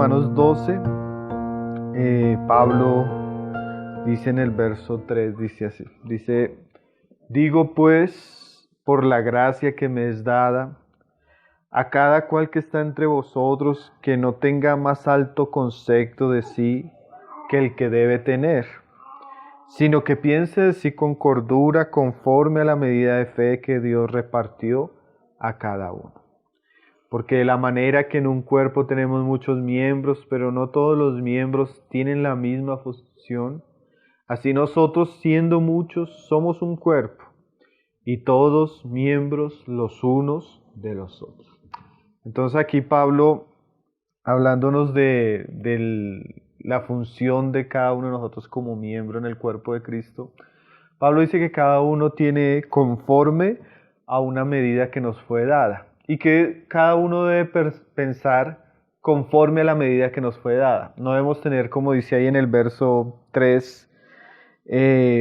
Romanos 12, Pablo dice en el verso 3, dice así, dice, digo pues, por la gracia que me es dada, a cada cual que está entre vosotros, que no tenga más alto concepto de sí que el que debe tener, sino que piense de sí con cordura, conforme a la medida de fe que Dios repartió a cada uno. Porque de la manera que en un cuerpo tenemos muchos miembros, pero no todos los miembros tienen la misma función, así nosotros, siendo muchos, somos un cuerpo, y todos miembros los unos de los otros. Entonces aquí Pablo, hablándonos de la función de cada uno de nosotros como miembro en el cuerpo de Cristo, Pablo dice que cada uno tiene conforme a una medida que nos fue dada y que cada uno debe pensar conforme a la medida que nos fue dada. No debemos tener, como dice ahí en el verso 3,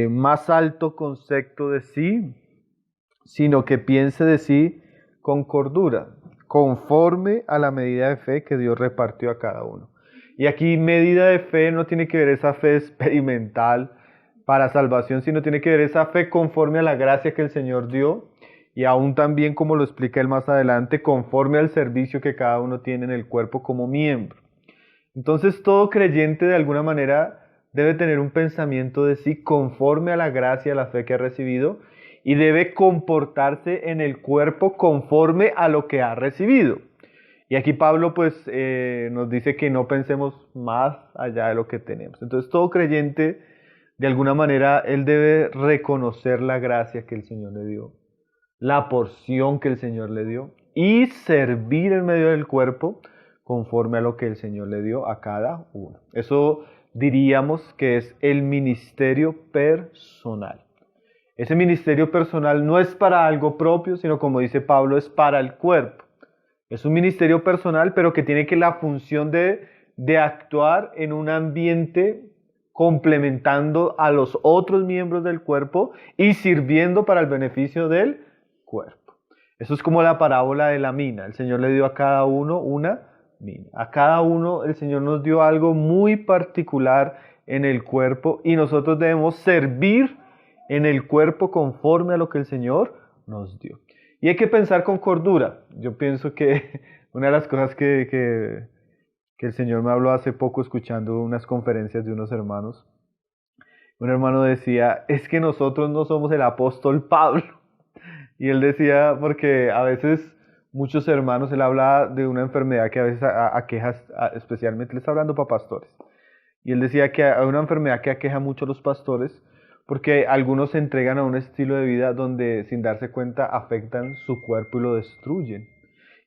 más alto concepto de sí, sino que piense de sí con cordura, conforme a la medida de fe que Dios repartió a cada uno. Y aquí medida de fe no tiene que ver esa fe experimental para salvación, sino tiene que ver esa fe conforme a la gracia que el Señor dio y aún también, como lo explica él más adelante, conforme al servicio que cada uno tiene en el cuerpo como miembro. Entonces todo creyente de alguna manera debe tener un pensamiento de sí conforme a la gracia, a la fe que ha recibido, y debe comportarse en el cuerpo conforme a lo que ha recibido. Y aquí Pablo pues nos dice que no pensemos más allá de lo que tenemos. Entonces todo creyente, de alguna manera, él debe reconocer la gracia que el Señor le dio, la porción que el Señor le dio, y servir en medio del cuerpo conforme a lo que el Señor le dio a cada uno. Eso diríamos que es el ministerio personal. Ese ministerio personal no es para algo propio, sino como dice Pablo, es para el cuerpo. Es un ministerio personal, pero que tiene que la función de actuar en un ambiente complementando a los otros miembros del cuerpo y sirviendo para el beneficio del cuerpo. Eso es como la parábola de la mina. El Señor le dio a cada uno una mina. A cada uno el Señor nos dio algo muy particular en el cuerpo y nosotros debemos servir en el cuerpo conforme a lo que el Señor nos dio. Y hay que pensar con cordura. Yo pienso que una de las cosas que el Señor me habló hace poco escuchando unas conferencias de unos hermanos, un hermano decía, es que nosotros no somos el apóstol Pablo. Y él decía, porque a veces muchos hermanos, él habla de una enfermedad que a veces aqueja, especialmente, le está hablando para pastores. Y él decía que hay una enfermedad que aqueja mucho a los pastores, porque algunos se entregan a un estilo de vida donde sin darse cuenta afectan su cuerpo y lo destruyen.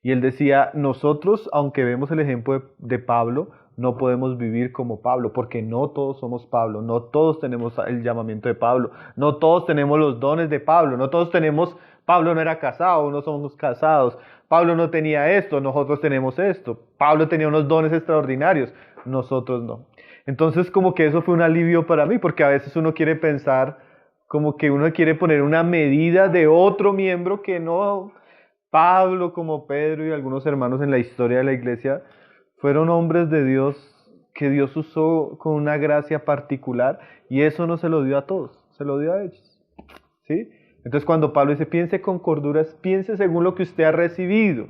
Y él decía, nosotros, aunque vemos el ejemplo de Pablo, no podemos vivir como Pablo, porque no todos somos Pablo, no todos tenemos el llamamiento de Pablo, no todos tenemos los dones de Pablo, no todos tenemos, Pablo no era casado, no somos casados, Pablo no tenía esto, nosotros tenemos esto, Pablo tenía unos dones extraordinarios, nosotros no. Entonces como que eso fue un alivio para mí, porque a veces uno quiere pensar como que uno quiere poner una medida de otro miembro que no. Pablo, como Pedro y algunos hermanos en la historia de la iglesia, fueron hombres de Dios que Dios usó con una gracia particular y eso no se lo dio a todos, se lo dio a ellos. ¿Sí? Entonces cuando Pablo dice, piense con cordura, piense según lo que usted ha recibido.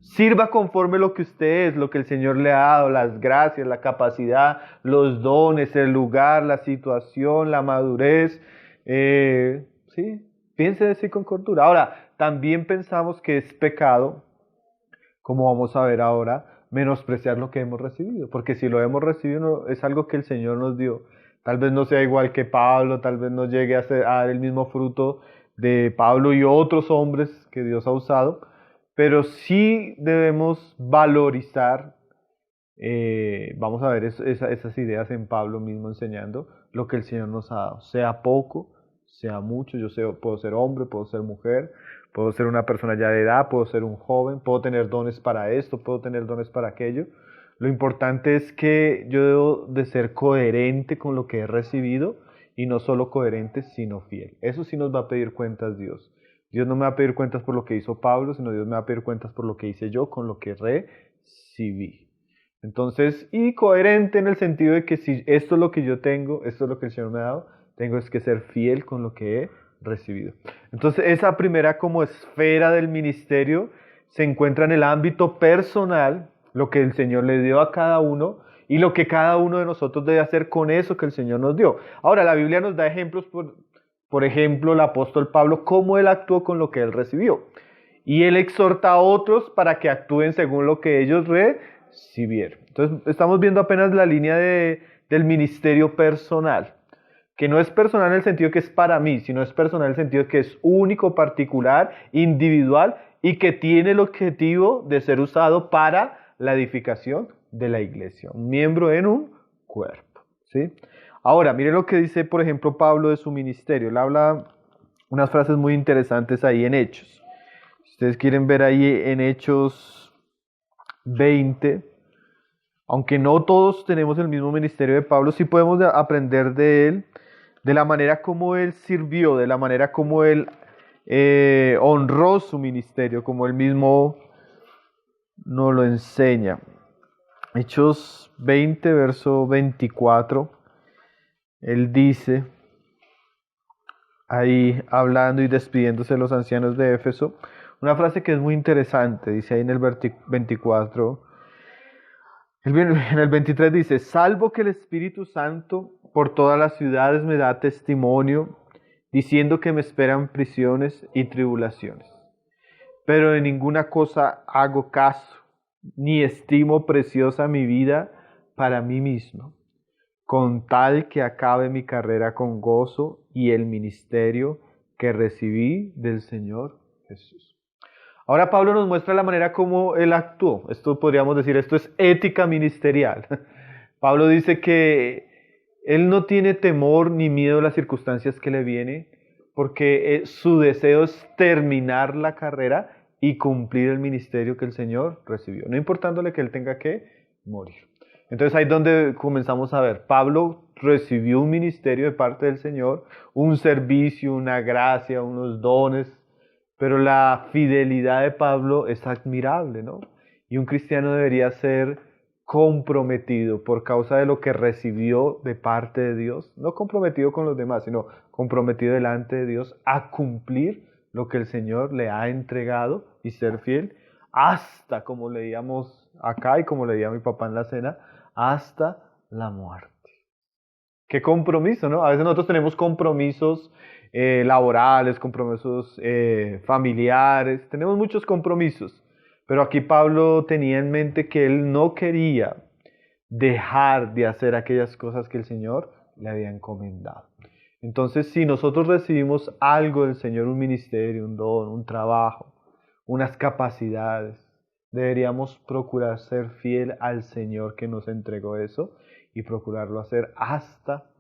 Sirva conforme lo que usted es, lo que el Señor le ha dado, las gracias, la capacidad, los dones, el lugar, la situación, la madurez. ¿Sí? Piense de sí con cordura. Ahora, también pensamos que es pecado, como vamos a ver ahora, menospreciar lo que hemos recibido. Porque si lo hemos recibido es algo que el Señor nos dio. Tal vez no sea igual que Pablo, tal vez no llegue a dar el mismo fruto de Pablo y otros hombres que Dios ha usado, pero sí debemos valorizar, vamos a ver esas ideas en Pablo mismo enseñando lo que el Señor nos ha dado, sea poco, sea mucho. Puedo ser hombre, puedo ser mujer, puedo ser una persona ya de edad, puedo ser un joven, puedo tener dones para esto, puedo tener dones para aquello. Lo importante es que yo debo de ser coherente con lo que he recibido y no solo coherente, sino fiel. Eso sí nos va a pedir cuentas Dios. Dios no me va a pedir cuentas por lo que hizo Pablo, sino Dios me va a pedir cuentas por lo que hice yo con lo que recibí. Entonces, y coherente en el sentido de que si esto es lo que yo tengo, esto es lo que el Señor me ha dado, tengo es que ser fiel con lo que he recibido. Entonces, esa primera como esfera del ministerio se encuentra en el ámbito personal, lo que el Señor le dio a cada uno y lo que cada uno de nosotros debe hacer con eso que el Señor nos dio. Ahora, la Biblia nos da ejemplos, por ejemplo, el apóstol Pablo, cómo él actuó con lo que él recibió. Y él exhorta a otros para que actúen según lo que ellos recibieron. Entonces, estamos viendo apenas la línea del ministerio personal, que no es personal en el sentido que es para mí, sino es personal en el sentido que es único, particular, individual y que tiene el objetivo de ser usado para la edificación de la iglesia. Un miembro en un cuerpo, ¿sí? Ahora, miren lo que dice, por ejemplo, Pablo de su ministerio. Él habla unas frases muy interesantes ahí en Hechos. Si ustedes quieren ver ahí en Hechos 20, aunque no todos tenemos el mismo ministerio de Pablo, sí podemos aprender de él, de la manera como él sirvió, de la manera como él honró su ministerio, como él mismo nos lo enseña. Hechos 20, verso 24, él dice, ahí hablando y despidiéndose de los ancianos de Éfeso, una frase que es muy interesante, dice ahí en el 24, en el 23 dice, salvo que el Espíritu Santo por todas las ciudades me da testimonio, diciendo que me esperan prisiones y tribulaciones. Pero de ninguna cosa hago caso, ni estimo preciosa mi vida para mí mismo, con tal que acabe mi carrera con gozo y el ministerio que recibí del Señor Jesús. Ahora Pablo nos muestra la manera como él actuó. Esto podríamos decir, esto es ética ministerial. Pablo dice que él no tiene temor ni miedo a las circunstancias que le vienen, porque su deseo es terminar la carrera y cumplir el ministerio que el Señor recibió, no importándole que él tenga que morir. Entonces ahí es donde comenzamos a ver, Pablo recibió un ministerio de parte del Señor, un servicio, una gracia, unos dones, pero la fidelidad de Pablo es admirable, ¿no? Y un cristiano debería ser comprometido por causa de lo que recibió de parte de Dios, no comprometido con los demás, sino comprometido delante de Dios a cumplir lo que el Señor le ha entregado y ser fiel hasta, como leíamos acá y como leía mi papá en la cena, hasta la muerte. Qué compromiso, ¿no? A veces nosotros tenemos compromisos laborales, compromisos familiares, tenemos muchos compromisos, pero aquí Pablo tenía en mente que él no quería dejar de hacer aquellas cosas que el Señor le había encomendado. Entonces, si nosotros recibimos algo del Señor, un ministerio, un don, un trabajo, unas capacidades, deberíamos procurar ser fiel al Señor que nos entregó eso y procurarlo hacer hasta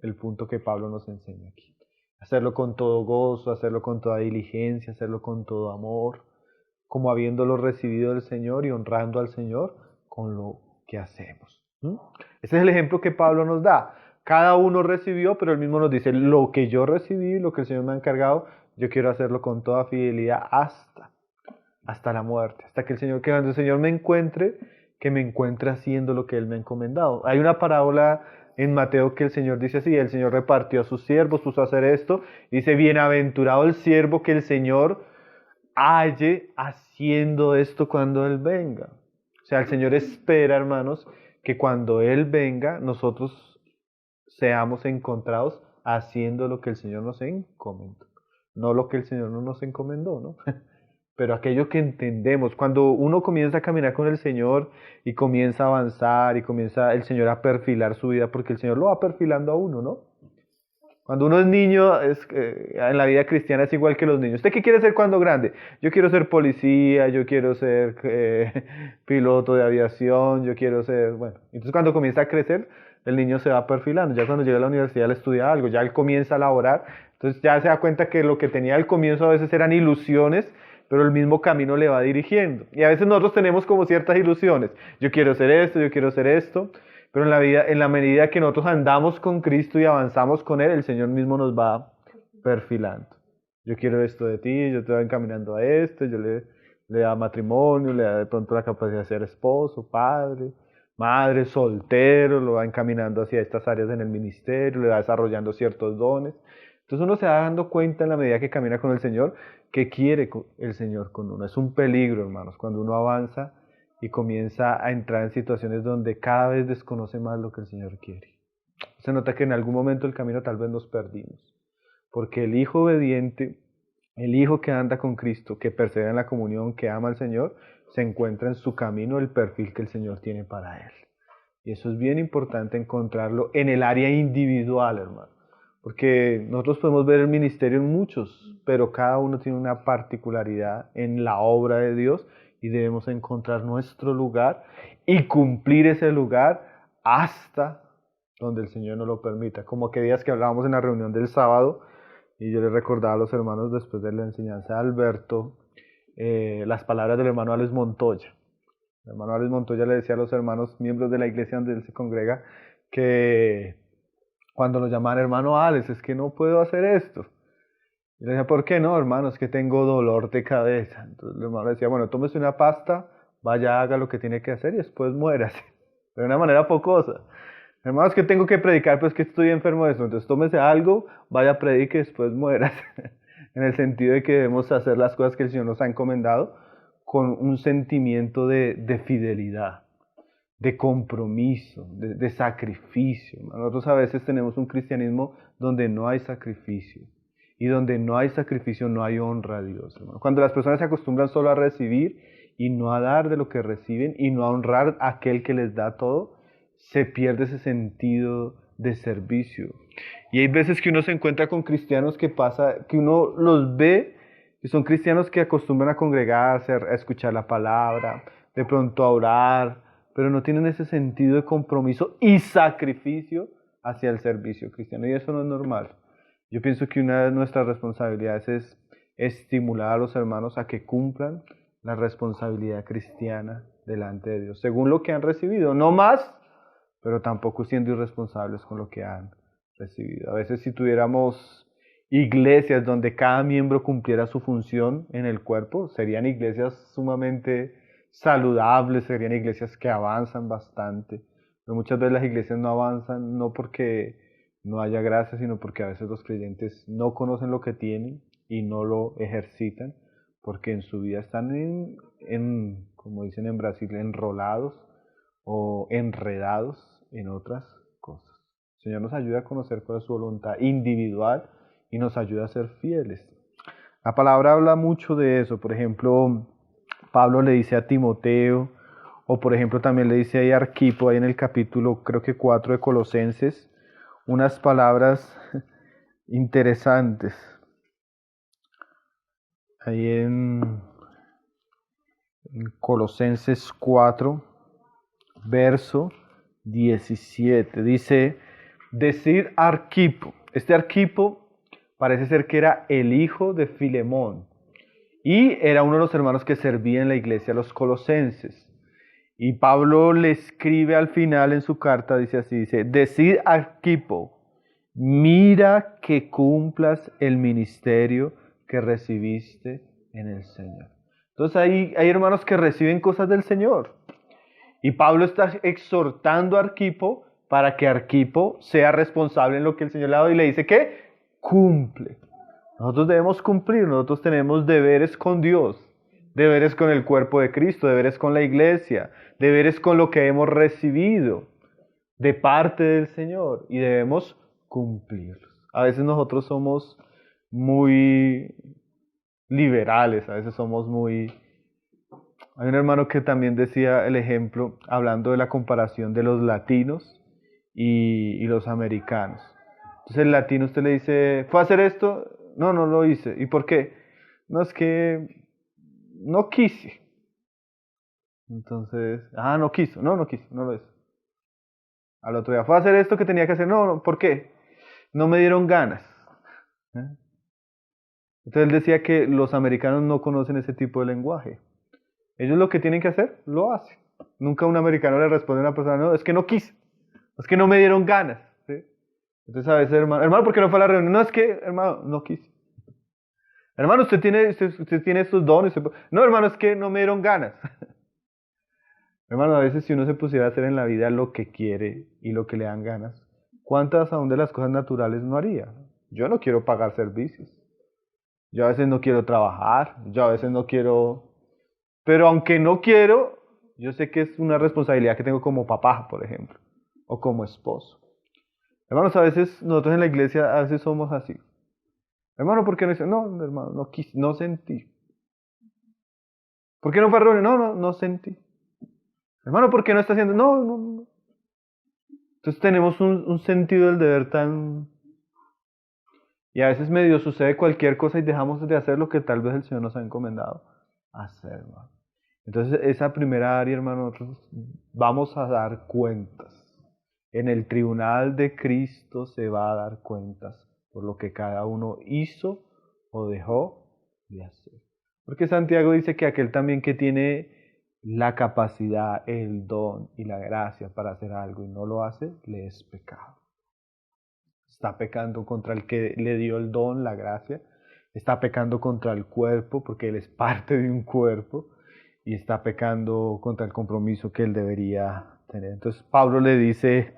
el punto que Pablo nos enseña aquí. Hacerlo con todo gozo, hacerlo con toda diligencia, hacerlo con todo amor, como habiéndolo recibido del Señor y honrando al Señor con lo que hacemos. Ese es el ejemplo que Pablo nos da. Cada uno recibió, pero él mismo nos dice, lo que yo recibí, lo que el Señor me ha encargado, yo quiero hacerlo con toda fidelidad hasta la muerte, hasta que que cuando el Señor me encuentre, que me encuentre haciendo lo que Él me ha encomendado. Hay una parábola en Mateo que el Señor dice así, el Señor repartió a sus siervos, puso a hacer esto, dice, bienaventurado el siervo que el Señor halle haciendo esto cuando Él venga. O sea, el Señor espera, hermanos, que cuando Él venga, nosotros seamos encontrados haciendo lo que el Señor nos encomendó. No lo que el Señor no nos encomendó, ¿no? Pero aquello que entendemos, cuando uno comienza a caminar con el Señor y comienza a avanzar y comienza el Señor a perfilar su vida, porque el Señor lo va perfilando a uno, ¿no? Cuando uno es niño, en la vida cristiana es igual que los niños. ¿Usted qué quiere ser cuando grande? Yo quiero ser policía, yo quiero ser piloto de aviación, yo quiero ser, bueno. Entonces cuando comienza a crecer, el niño se va perfilando. Ya cuando llega a la universidad, él estudia algo, ya él comienza a laborar. Entonces ya se da cuenta que lo que tenía al comienzo a veces eran ilusiones, pero el mismo camino le va dirigiendo. Y a veces nosotros tenemos como ciertas ilusiones. Yo quiero ser esto, yo quiero ser esto. Pero en la vida, en la medida que nosotros andamos con Cristo y avanzamos con Él, el Señor mismo nos va perfilando. Yo quiero esto de ti, yo te voy encaminando a esto, yo le da matrimonio, le da de pronto la capacidad de ser esposo, padre, madre, soltero, lo va encaminando hacia estas áreas en el ministerio, le va desarrollando ciertos dones. Entonces uno se va dando cuenta en la medida que camina con el Señor, que quiere el Señor con uno. Es un peligro, hermanos, cuando uno avanza y comienza a entrar en situaciones donde cada vez desconoce más lo que el Señor quiere. Se nota que en algún momento del camino tal vez nos perdimos, porque el hijo obediente, el hijo que anda con Cristo, que persevera en la comunión, que ama al Señor, se encuentra en su camino el perfil que el Señor tiene para él. Y eso es bien importante encontrarlo en el área individual, hermano. Porque nosotros podemos ver el ministerio en muchos, pero cada uno tiene una particularidad en la obra de Dios y debemos encontrar nuestro lugar y cumplir ese lugar hasta donde el Señor nos lo permita. Como aquellos días que hablábamos en la reunión del sábado, y yo les recordaba a los hermanos después de la enseñanza de Alberto, las palabras del hermano Alex Montoya. El hermano Alex Montoya le decía a los hermanos miembros de la iglesia donde él se congrega que cuando lo llamaban hermano Alex, es que no puedo hacer esto. Y le decía, ¿por qué no, hermano? Es que tengo dolor de cabeza. Entonces el hermano le decía, bueno, tómese una pasta, vaya, haga lo que tiene que hacer y después muérase. De una manera focosa. Hermano, es que tengo que predicar, pues que estoy enfermo de eso. Entonces tómese algo, vaya, predique y después muérase. En el sentido de que debemos hacer las cosas que el Señor nos ha encomendado con un sentimiento de fidelidad, de compromiso, de sacrificio. Nosotros a veces tenemos un cristianismo donde no hay sacrificio. Y donde no hay sacrificio no hay honra a Dios, hermano. Cuando las personas se acostumbran solo a recibir y no a dar de lo que reciben y no a honrar a aquel que les da todo, se pierde ese sentido de servicio. Y hay veces que uno se encuentra con cristianos que uno los ve, que son cristianos que acostumbran a congregarse, a escuchar la palabra, de pronto a orar, pero no tienen ese sentido de compromiso y sacrificio hacia el servicio cristiano. Y eso no es normal. Yo pienso que una de nuestras responsabilidades es estimular a los hermanos a que cumplan la responsabilidad cristiana delante de Dios, según lo que han recibido, no más, pero tampoco siendo irresponsables con lo que han recibido. A veces si tuviéramos iglesias donde cada miembro cumpliera su función en el cuerpo, serían iglesias sumamente saludables, serían iglesias que avanzan bastante, pero muchas veces las iglesias no avanzan no porque no haya gracia, sino porque a veces los creyentes no conocen lo que tienen y no lo ejercitan, porque en su vida están como dicen en Brasil, enrolados o enredados en otras cosas. El Señor nos ayuda a conocer cuál es su voluntad individual y nos ayuda a ser fieles. La palabra habla mucho de eso. Por ejemplo, Pablo le dice a Timoteo, o por ejemplo también le dice ahí a Arquipo, ahí en el capítulo creo que 4 de Colosenses, unas palabras interesantes. Ahí en Colosenses 4, verso 17. Dice, decir Arquipo. Este Arquipo parece ser que era el hijo de Filemón y era uno de los hermanos que servía en la iglesia, los colosenses. Y Pablo le escribe al final en su carta, dice así, dice, decid Arquipo, mira que cumplas el ministerio que recibiste en el Señor. Entonces hay hermanos que reciben cosas del Señor. Y Pablo está exhortando a Arquipo para que Arquipo sea responsable en lo que el Señor le ha dado y le dice que cumple. Nosotros debemos cumplir, nosotros tenemos deberes con Dios. Deberes con el cuerpo de Cristo, deberes con la iglesia, deberes con lo que hemos recibido de parte del Señor y debemos cumplirlos. A veces nosotros somos muy liberales, a veces somos muy... Hay un hermano que también decía el ejemplo, hablando de la comparación de los latinos y los americanos. Entonces el latino usted le dice, ¿fue a hacer esto? No, no lo hice. ¿Y por qué? No, es que no quise. Entonces, no quiso, no quiso, no lo hizo. Al otro día, ¿fue a hacer esto que tenía que hacer? No, ¿por qué? No me dieron ganas. Entonces él decía que los americanos no conocen ese tipo de lenguaje. Ellos lo que tienen que hacer, lo hacen. Nunca un americano le responde a una persona, no, es que no quise, es que no me dieron ganas. ¿Sí? Entonces a veces, hermano, ¿por qué no fue a la reunión? No, es que, hermano, no quise. Hermano, usted tiene estos dones. No, hermano, es que no me dieron ganas. Hermano, a veces si uno se pusiera a hacer en la vida lo que quiere y lo que le dan ganas, ¿cuántas aún de las cosas naturales no haría? Yo no quiero pagar servicios. Yo a veces no quiero trabajar. Yo a veces no quiero... Pero aunque no quiero, yo sé que es una responsabilidad que tengo como papá, por ejemplo, o como esposo. Hermanos, a veces nosotros en la iglesia a veces somos así. Hermano, ¿por qué no dice? No, hermano, no quise, no sentí. ¿Por qué no fue a reunión? No, no sentí. Hermano, ¿por qué no está haciendo? No, no, no. Entonces tenemos un sentido del deber tan... Y a veces medio sucede cualquier cosa y dejamos de hacer lo que tal vez el Señor nos ha encomendado hacer, hermano. Entonces esa primera área, hermano, nosotros vamos a dar cuentas. En el tribunal de Cristo se va a dar cuentas por lo que cada uno hizo o dejó de hacer. Porque Santiago dice que aquel también que tiene la capacidad, el don y la gracia para hacer algo y no lo hace, le es pecado. Está pecando contra el que le dio el don, la gracia. Está pecando contra el cuerpo porque él es parte de un cuerpo. Y está pecando contra el compromiso que él debería tener. Entonces Pablo le dice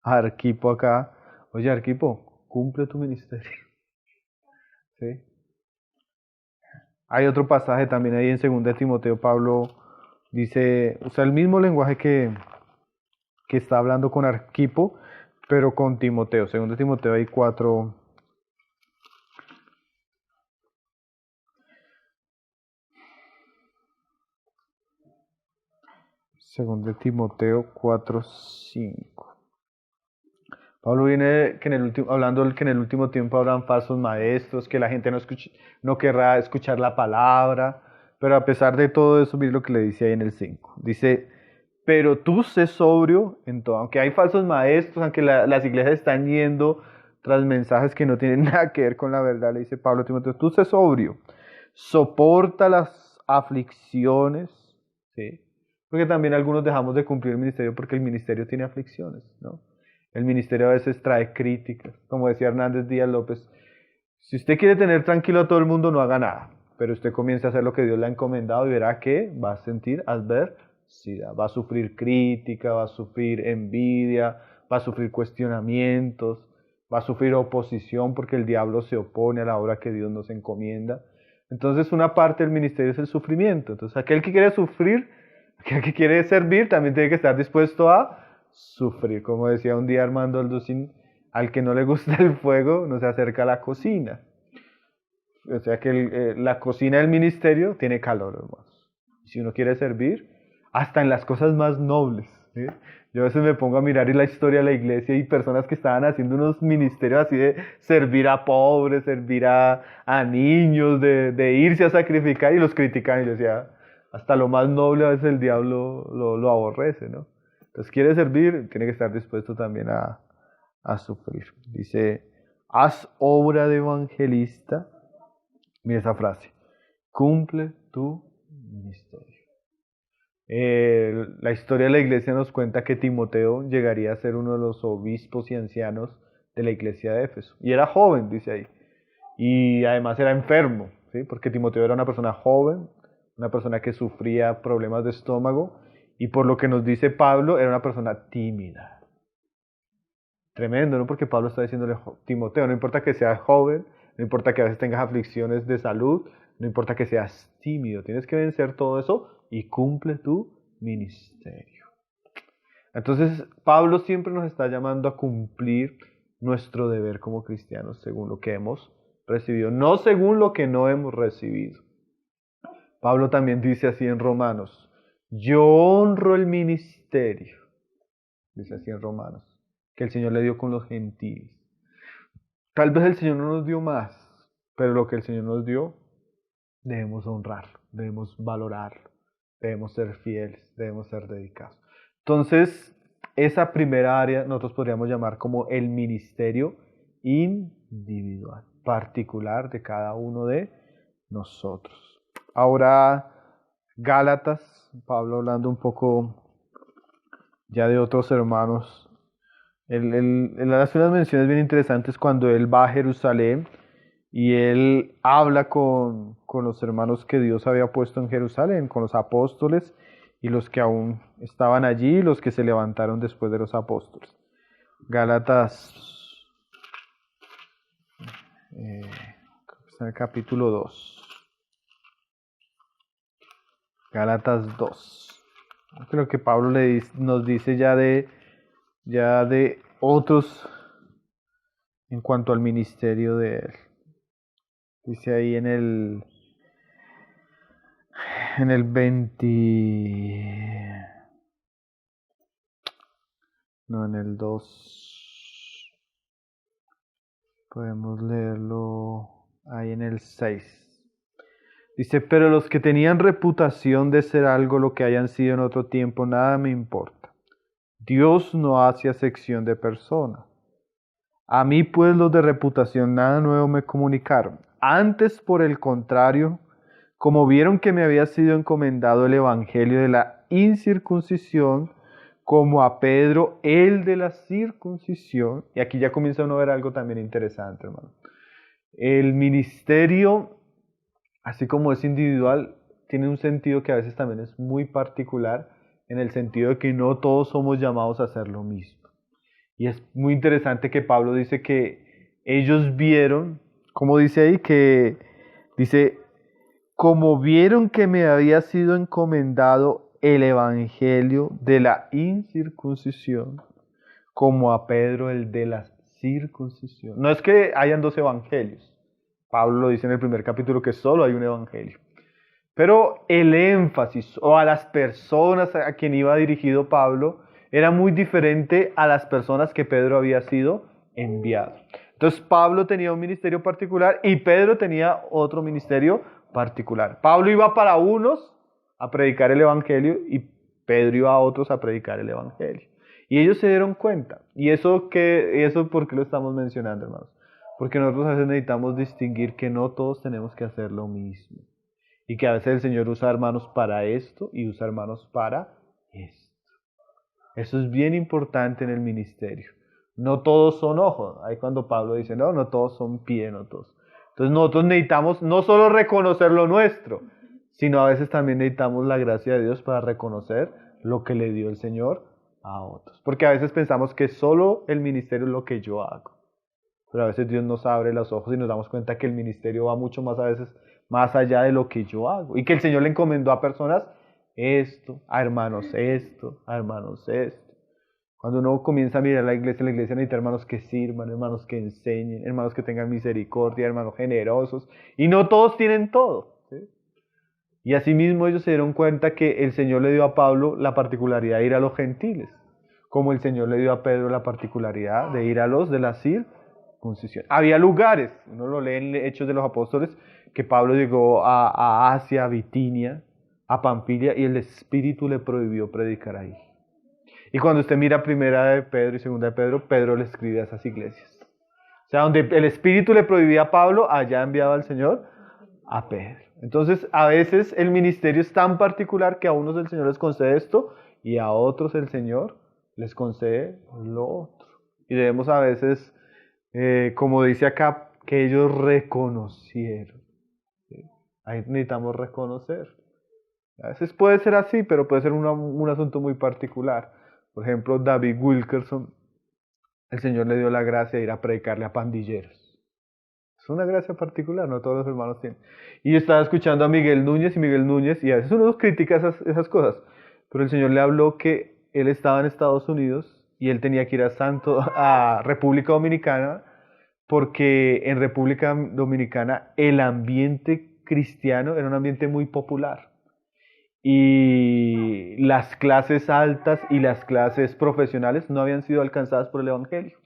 a Arquipo acá, oye Arquipo, cumple tu ministerio. ¿Sí? Hay otro pasaje también ahí en 2 Timoteo, Pablo dice, usa el mismo lenguaje que está hablando con Arquipo, pero con Timoteo. 2 Timoteo hay 4. Segundo de Timoteo 4:5. Pablo viene que hablando que en el último tiempo habrán falsos maestros, que la gente no querrá escuchar la palabra, pero a pesar de todo eso, mire lo que le dice ahí en el 5. Dice, pero tú sé sobrio en todo, aunque hay falsos maestros, aunque las iglesias están yendo tras mensajes que no tienen nada que ver con la verdad, le dice Pablo a Timoteo, tú sé sobrio, soporta las aflicciones, ¿sí? Porque también algunos dejamos de cumplir el ministerio porque el ministerio tiene aflicciones, ¿no? El ministerio a veces trae críticas. Como decía Hernández Díaz López, si usted quiere tener tranquilo a todo el mundo, no haga nada. Pero usted comience a hacer lo que Dios le ha encomendado y verá que va a sentir adversidad. Va a sufrir crítica, va a sufrir envidia, va a sufrir cuestionamientos, va a sufrir oposición porque el diablo se opone a la obra que Dios nos encomienda. Entonces una parte del ministerio es el sufrimiento. Entonces aquel que quiere sufrir, aquel que quiere servir, también tiene que estar dispuesto a sufrir. Como decía un día Armando Alducin, al que no le gusta el fuego no se acerca a la cocina. O sea que la cocina del ministerio tiene calor, hermanos. Si uno quiere servir, hasta en las cosas más nobles, ¿sí? Yo a veces me pongo a mirar la historia de la iglesia y personas que estaban haciendo unos ministerios así de servir a pobres, servir a niños, de irse a sacrificar y los critican. Y yo decía, hasta lo más noble a veces el diablo lo aborrece, ¿no? Entonces quiere servir, tiene que estar dispuesto también a sufrir. Dice, haz obra de evangelista. Mira esa frase, cumple tu ministerio. La historia de la iglesia nos cuenta que Timoteo llegaría a ser uno de los obispos y ancianos de la iglesia de Éfeso. Y era joven, dice ahí. Y además era enfermo, ¿sí? Porque Timoteo era una persona joven, una persona que sufría problemas de estómago. Y por lo que nos dice Pablo, era una persona tímida. Tremendo, ¿no? Porque Pablo está diciéndole a Timoteo, no importa que seas joven, no importa que a veces tengas aflicciones de salud, no importa que seas tímido, tienes que vencer todo eso y cumple tu ministerio. Entonces, Pablo siempre nos está llamando a cumplir nuestro deber como cristianos según lo que hemos recibido, no según lo que no hemos recibido. Pablo también dice así en Romanos, yo honro el ministerio, dice así en Romanos, que el Señor le dio con los gentiles. Tal vez el Señor no nos dio más, pero lo que el Señor nos dio, debemos honrarlo, debemos valorarlo, debemos ser fieles, debemos ser dedicados. Entonces, esa primera área nosotros podríamos llamar como el ministerio individual, particular de cada uno de nosotros. Ahora, Gálatas, Pablo hablando un poco ya de otros hermanos. Él hace unas menciones bien interesantes cuando él va a Jerusalén y él habla con los hermanos que Dios había puesto en Jerusalén, con los apóstoles, y los que aún estaban allí y los que se levantaron después de los apóstoles. Gálatas, está en el capítulo 2. Gálatas 2. Creo que Pablo nos dice ya de otros en cuanto al ministerio de él. Dice ahí en el 20, no, en el 2, podemos leerlo ahí en el 6. Dice, pero los que tenían reputación de ser algo lo que hayan sido en otro tiempo, nada me importa. Dios no hace acepción de personas. A mí pues los de reputación nada nuevo me comunicaron. Antes, por el contrario, como vieron que me había sido encomendado el evangelio de la incircuncisión, como a Pedro el de la circuncisión, y aquí ya comienza uno a ver algo también interesante, hermano. El ministerio, así como es individual, tiene un sentido que a veces también es muy particular, en el sentido de que no todos somos llamados a hacer lo mismo. Y es muy interesante que Pablo dice que ellos vieron, como dice ahí, que dice, como vieron que me había sido encomendado el evangelio de la incircuncisión, como a Pedro el de la circuncisión. No es que hayan dos evangelios. Pablo lo dice en el primer capítulo que solo hay un evangelio. Pero el énfasis o a las personas a quien iba dirigido Pablo era muy diferente a las personas que Pedro había sido enviado. Entonces Pablo tenía un ministerio particular y Pedro tenía otro ministerio particular. Pablo iba para unos a predicar el evangelio y Pedro iba a otros a predicar el evangelio. Y ellos se dieron cuenta. ¿Y eso por qué lo estamos mencionando, hermanos? Porque nosotros a veces necesitamos distinguir que no todos tenemos que hacer lo mismo. Y que a veces el Señor usa hermanos para esto y usa hermanos para esto. Eso es bien importante en el ministerio. No todos son ojos. Ahí cuando Pablo dice, no todos son pies, no todos. Entonces nosotros necesitamos no solo reconocer lo nuestro, sino a veces también necesitamos la gracia de Dios para reconocer lo que le dio el Señor a otros. Porque a veces pensamos que solo el ministerio es lo que yo hago. Pero a veces Dios nos abre los ojos y nos damos cuenta que el ministerio va mucho más a veces más allá de lo que yo hago. Y que el Señor le encomendó a personas esto, a hermanos esto, a hermanos esto. Cuando uno comienza a mirar la iglesia necesita hermanos que sirvan, hermanos que enseñen, hermanos que tengan misericordia, hermanos generosos. Y no todos tienen todo, ¿sí? Y asimismo ellos se dieron cuenta que el Señor le dio a Pablo la particularidad de ir a los gentiles, como el Señor le dio a Pedro la particularidad de ir a los de la circuncisión. Había lugares, uno lo lee en Hechos de los Apóstoles, que Pablo llegó a Asia, a Bitinia, a Pamfilia, y el Espíritu le prohibió predicar ahí. Y cuando usted mira primera de Pedro y segunda de Pedro, Pedro le escribe a esas iglesias. O sea, donde el Espíritu le prohibía a Pablo, allá enviaba el Señor a Pedro. Entonces, a veces el ministerio es tan particular que a unos el Señor les concede esto y a otros el Señor les concede lo otro. Y debemos a veces, como dice acá, que ellos reconocieron. ¿Sí? Ahí necesitamos reconocer. A veces puede ser así, pero puede ser un asunto muy particular. Por ejemplo, David Wilkerson, el Señor le dio la gracia de ir a predicarle a pandilleros. Es una gracia particular, no todos los hermanos tienen. Y yo estaba escuchando a Miguel Núñez, y a veces uno critica esas cosas, pero el Señor le habló que él estaba en Estados Unidos y él tenía que ir a República Dominicana, porque en República Dominicana el ambiente cristiano era un ambiente muy popular. Y las clases altas y las clases profesionales no habían sido alcanzadas por el Evangelio.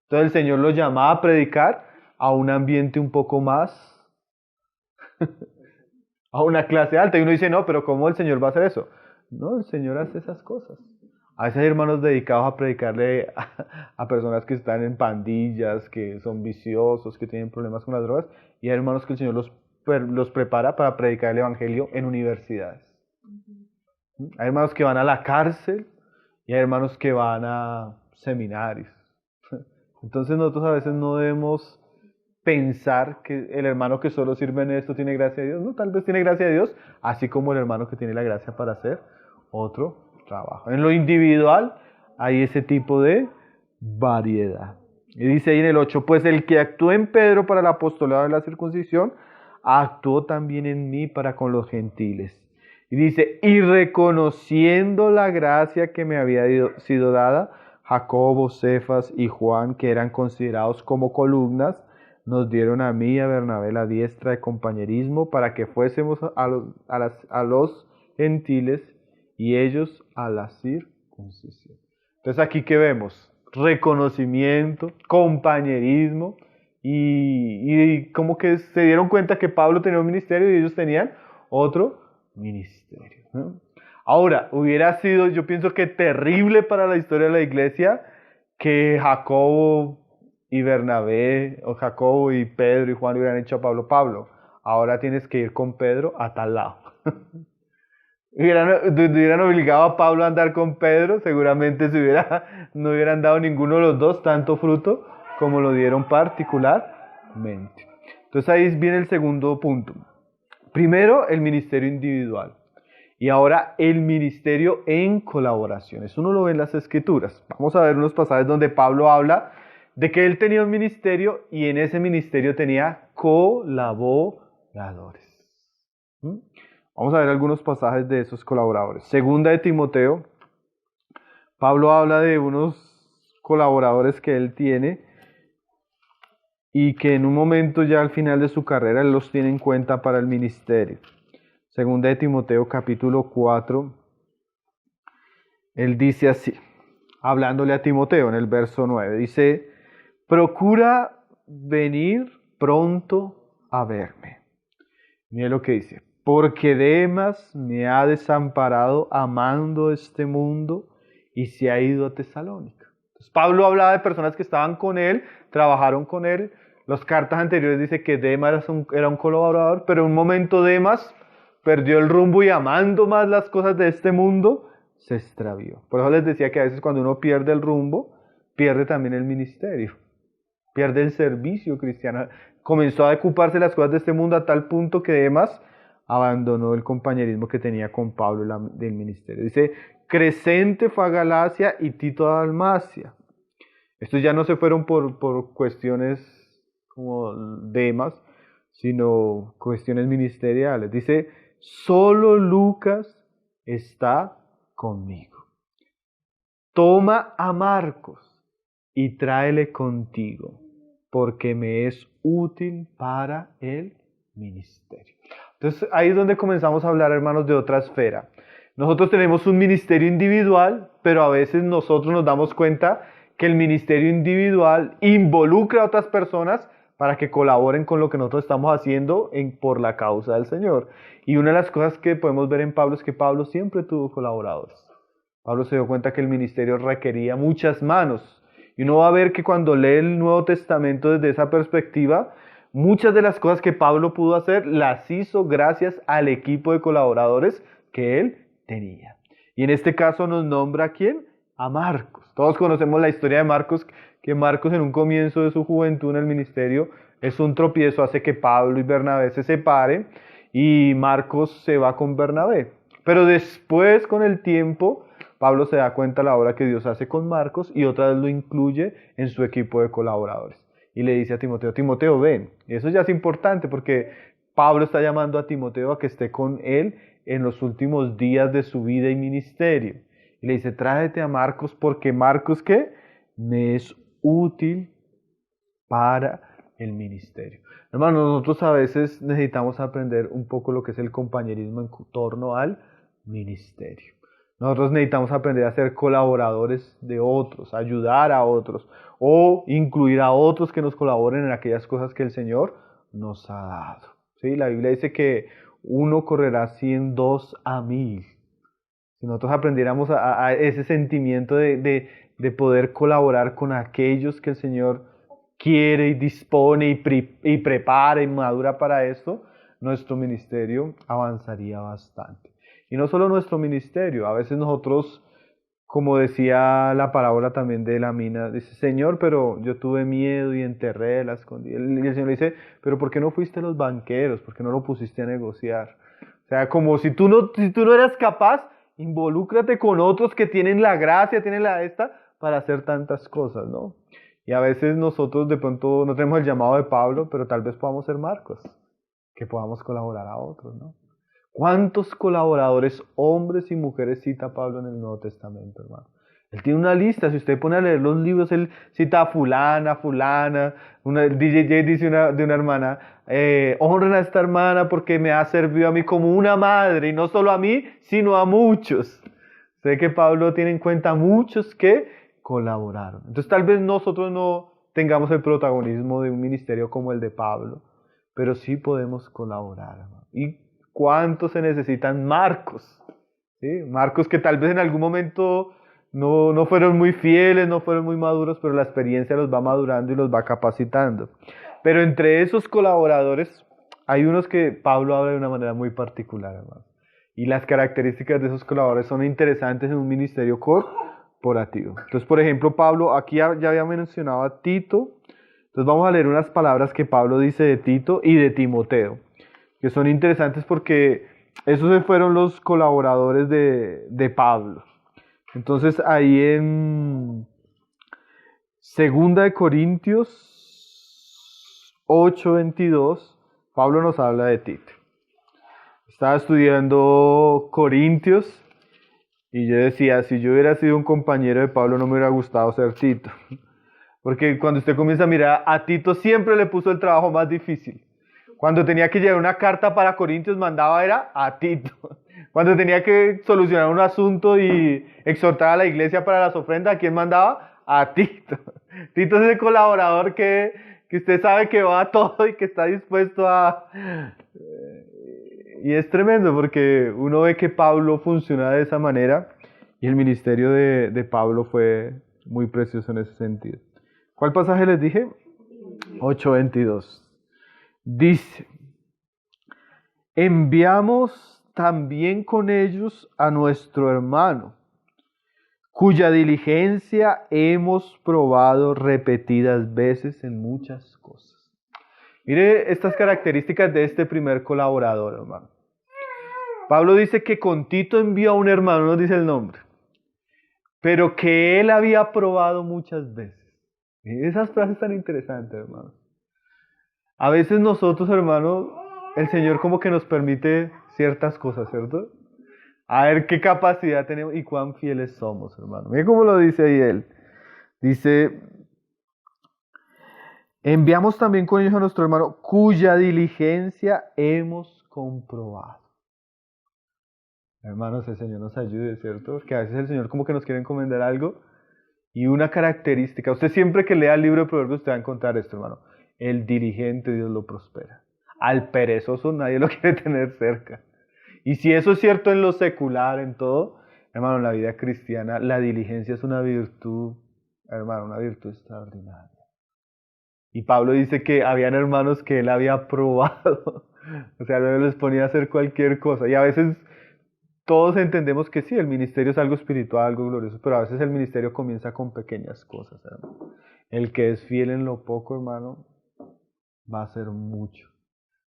Entonces el Señor los llamaba a predicar a un ambiente un poco más, a una clase alta. Y uno dice, no, pero ¿cómo el Señor va a hacer eso? No, el Señor hace esas cosas. A veces hay hermanos dedicados a predicarle a personas que están en pandillas, que son viciosos, que tienen problemas con las drogas. Y hay hermanos que el Señor los prepara para predicar el Evangelio en universidades. Hay hermanos que van a la cárcel y hay hermanos que van a seminarios. Entonces nosotros a veces no debemos pensar que el hermano que solo sirve en esto tiene gracia de Dios. No, tal vez tiene gracia de Dios, así como el hermano que tiene la gracia para hacer otro trabajo. En lo individual hay ese tipo de variedad. Y dice ahí en el 8, pues el que actuó en Pedro para el apostolado de la circuncisión, actuó también en mí para con los gentiles. Y dice, y reconociendo la gracia que me había sido dada, Jacobo, Cefas y Juan, que eran considerados como columnas, nos dieron a mí y a Bernabé la diestra de compañerismo para que fuésemos a los gentiles y ellos a la circuncisión. Entonces aquí que vemos reconocimiento, compañerismo y como que se dieron cuenta que Pablo tenía un ministerio y ellos tenían otro ministerio, ¿no? Ahora, hubiera sido, yo pienso que terrible para la historia de la iglesia que Jacobo y Bernabé, o Jacobo y Pedro y Juan hubieran hecho a Pablo, Pablo, ahora tienes que ir con Pedro a tal lado. Hubieran obligado a Pablo a andar con Pedro, seguramente no hubieran dado ninguno de los dos tanto fruto como lo dieron particularmente. Entonces ahí viene el segundo punto. Primero, el ministerio individual. Y ahora el ministerio en colaboración. Eso uno lo ve en las Escrituras. Vamos a ver unos pasajes donde Pablo habla de que él tenía un ministerio y en ese ministerio tenía colaboradores. Vamos a ver algunos pasajes de esos colaboradores. Segunda de Timoteo, Pablo habla de unos colaboradores que él tiene y que en un momento ya al final de su carrera él los tiene en cuenta para el ministerio. Segunda de Timoteo capítulo 4, él dice así, hablándole a Timoteo en el verso 9, dice, procura venir pronto a verme. Mira lo que dice, porque Demas me ha desamparado amando este mundo y se ha ido a Tesalónica. Entonces, Pablo hablaba de personas que estaban con él, trabajaron con él. Las cartas anteriores dice que Demas era un colaborador, pero en un momento Demas perdió el rumbo y amando más las cosas de este mundo, se extravió. Por eso les decía que a veces cuando uno pierde el rumbo, pierde también el ministerio, pierde el servicio cristiano. Comenzó a ocuparse de las cosas de este mundo a tal punto que Demas abandonó el compañerismo que tenía con Pablo del ministerio. Dice, Crescente fue a Galacia y Tito a Dalmacia. Estos ya no se fueron por cuestiones como Demas, sino cuestiones ministeriales. Dice, solo Lucas está conmigo. Toma a Marcos y tráele contigo, porque me es útil para el ministerio. Entonces ahí es donde comenzamos a hablar, hermanos, de otra esfera. Nosotros tenemos un ministerio individual, pero a veces nosotros nos damos cuenta que el ministerio individual involucra a otras personas para que colaboren con lo que nosotros estamos haciendo por la causa del Señor. Y una de las cosas que podemos ver en Pablo es que Pablo siempre tuvo colaboradores. Pablo se dio cuenta que el ministerio requería muchas manos. Y uno va a ver que cuando lee el Nuevo Testamento desde esa perspectiva, muchas de las cosas que Pablo pudo hacer las hizo gracias al equipo de colaboradores que él tenía. Y en este caso nos nombra ¿a quién? A Marcos. Todos conocemos la historia de Marcos, que Marcos en un comienzo de su juventud en el ministerio es un tropiezo, hace que Pablo y Bernabé se separen y Marcos se va con Bernabé. Pero después, con el tiempo, Pablo se da cuenta de la obra que Dios hace con Marcos y otra vez lo incluye en su equipo de colaboradores. Y le dice a Timoteo, Timoteo, ven. Y eso ya es importante porque Pablo está llamando a Timoteo a que esté con él en los últimos días de su vida y ministerio. Y le dice, tráete a Marcos porque Marcos, ¿qué? Me es útil para el ministerio. Hermanos, nosotros a veces necesitamos aprender un poco lo que es el compañerismo en torno al ministerio. Nosotros necesitamos aprender a ser colaboradores de otros, ayudar a otros o incluir a otros que nos colaboren en aquellas cosas que el Señor nos ha dado. ¿Sí? La Biblia dice que uno correrá 100, 2 a 1000. Si nosotros aprendiéramos a ese sentimiento de poder colaborar con aquellos que el Señor quiere y dispone y prepara y madura para esto, nuestro ministerio avanzaría bastante. Y no solo nuestro ministerio, a veces nosotros, como decía la parábola también de la mina, dice, Señor, pero yo tuve miedo y enterré, la escondí. Y el Señor le dice, pero ¿por qué no fuiste a los banqueros? ¿Por qué no lo pusiste a negociar? O sea, como si tú no eras capaz, involúcrate con otros que tienen la gracia, tienen la esta, para hacer tantas cosas, ¿no? Y a veces nosotros de pronto no tenemos el llamado de Pablo, pero tal vez podamos ser Marcos, que podamos colaborar a otros, ¿no? ¿Cuántos colaboradores, hombres y mujeres, cita Pablo en el Nuevo Testamento, hermano? Él tiene una lista, si usted pone a leer los libros, él cita a fulana, DJ dice de una hermana, honren a esta hermana porque me ha servido a mí como una madre, y no solo a mí, sino a muchos. Sé que Pablo tiene en cuenta a muchos que colaboraron. Entonces tal vez nosotros no tengamos el protagonismo de un ministerio como el de Pablo, pero sí podemos colaborar, hermano. ¿Y cuántos se necesitan Marcos? ¿Sí? Marcos que tal vez en algún momento no fueron muy fieles, no fueron muy maduros, pero la experiencia los va madurando y los va capacitando. Pero entre esos colaboradores hay unos que Pablo habla de una manera muy particular, hermano. Y las características de esos colaboradores son interesantes en un ministerio corporativo. Entonces, por ejemplo, Pablo, aquí ya había mencionado a Tito. Entonces vamos a leer unas palabras que Pablo dice de Tito y de Timoteo, que son interesantes porque esos fueron los colaboradores de Pablo. Entonces ahí en 2 Corintios 8:22, Pablo nos habla de Tito. Estaba estudiando Corintios y yo decía, si yo hubiera sido un compañero de Pablo no me hubiera gustado ser Tito. Porque cuando usted comienza a mirar, a Tito siempre le puso el trabajo más difícil. Cuando tenía que llevar una carta para Corintios, mandaba era a Tito. Cuando tenía que solucionar un asunto y exhortar a la iglesia para las ofrendas, ¿a quién mandaba? A Tito. Tito es el colaborador que usted sabe que va a todo y que está dispuesto a... Y es tremendo porque uno ve que Pablo funciona de esa manera y el ministerio de Pablo fue muy precioso en ese sentido. ¿Cuál pasaje les dije? 8:22. Dice, enviamos también con ellos a nuestro hermano, cuya diligencia hemos probado repetidas veces en muchas cosas. Mire estas características de este primer colaborador, hermano. Pablo dice que con Tito envió a un hermano, no dice el nombre, pero que él había probado muchas veces. Mire esas frases tan interesantes, hermano. A veces nosotros, hermano, el Señor como que nos permite ciertas cosas, ¿cierto? A ver qué capacidad tenemos y cuán fieles somos, hermano. Mire cómo lo dice ahí él. Dice, enviamos también con ellos a nuestro hermano, cuya diligencia hemos comprobado. Hermanos, el Señor nos ayude, ¿cierto? Porque a veces el Señor como que nos quiere encomendar algo y una característica. Usted siempre que lea el libro de Proverbios usted va a encontrar esto, hermano. El diligente Dios lo prospera. Al perezoso nadie lo quiere tener cerca. Y si eso es cierto en lo secular, en todo, hermano, en la vida cristiana, la diligencia es una virtud, hermano, una virtud extraordinaria. Y Pablo dice que habían hermanos que él había probado. O sea, luego les ponía a hacer cualquier cosa. Y a veces todos entendemos que sí, el ministerio es algo espiritual, algo glorioso, pero a veces el ministerio comienza con pequeñas cosas, hermano. El que es fiel en lo poco, hermano, va a hacer mucho.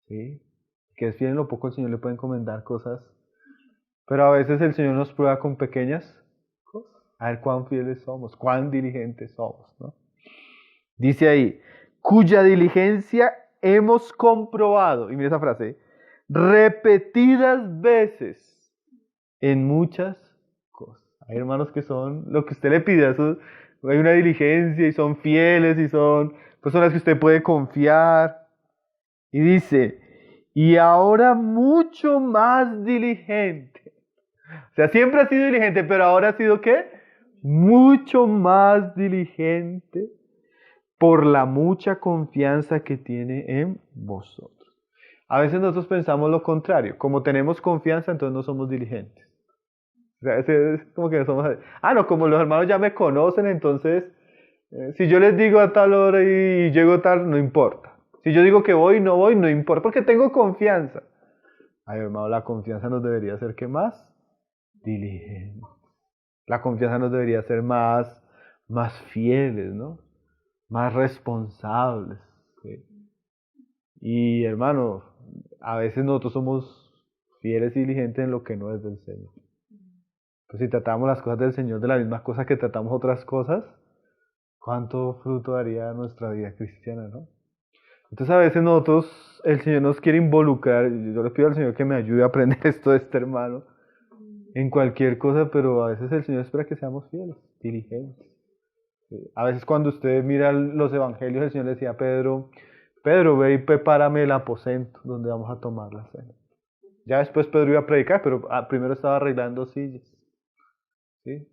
¿Sí? El que es fiel en lo poco, el Señor le puede encomendar cosas, pero a veces el Señor nos prueba con pequeñas cosas. A ver cuán fieles somos, cuán diligentes somos, ¿no? Dice ahí, cuya diligencia hemos comprobado, y mira esa frase, repetidas veces en muchas cosas. Hay hermanos que son lo que usted le pide, eso, hay una diligencia y son fieles y son personas que usted puede confiar. Y dice, y ahora mucho más diligente. O sea, siempre ha sido diligente, pero ahora ha sido ¿qué? Mucho más diligente por la mucha confianza que tiene en vosotros. A veces nosotros pensamos lo contrario. Como tenemos confianza, entonces no somos diligentes. O sea, es como que no somos... no, como los hermanos ya me conocen, entonces si yo les digo a tal hora y llego tal, no importa. Si yo digo que voy, no importa, porque tengo confianza. Ay, hermano, la confianza nos debería hacer ¿qué más? Diligentes. La confianza nos debería hacer más fieles, ¿no? Más responsables. ¿Sí? Y hermano, a veces nosotros somos fieles y diligentes en lo que no es del Señor. Pues si tratamos las cosas del Señor de la misma cosa que tratamos otras cosas, ¿cuánto fruto daría nuestra vida cristiana, no? Entonces a veces nosotros, el Señor nos quiere involucrar, yo le pido al Señor que me ayude a aprender esto de este hermano, en cualquier cosa, pero a veces el Señor espera que seamos fieles, diligentes. A veces cuando usted mira los evangelios, el Señor le decía a Pedro, Pedro, ve y prepárame el aposento donde vamos a tomar la cena. Ya después Pedro iba a predicar, pero primero estaba arreglando sillas. ¿Sí?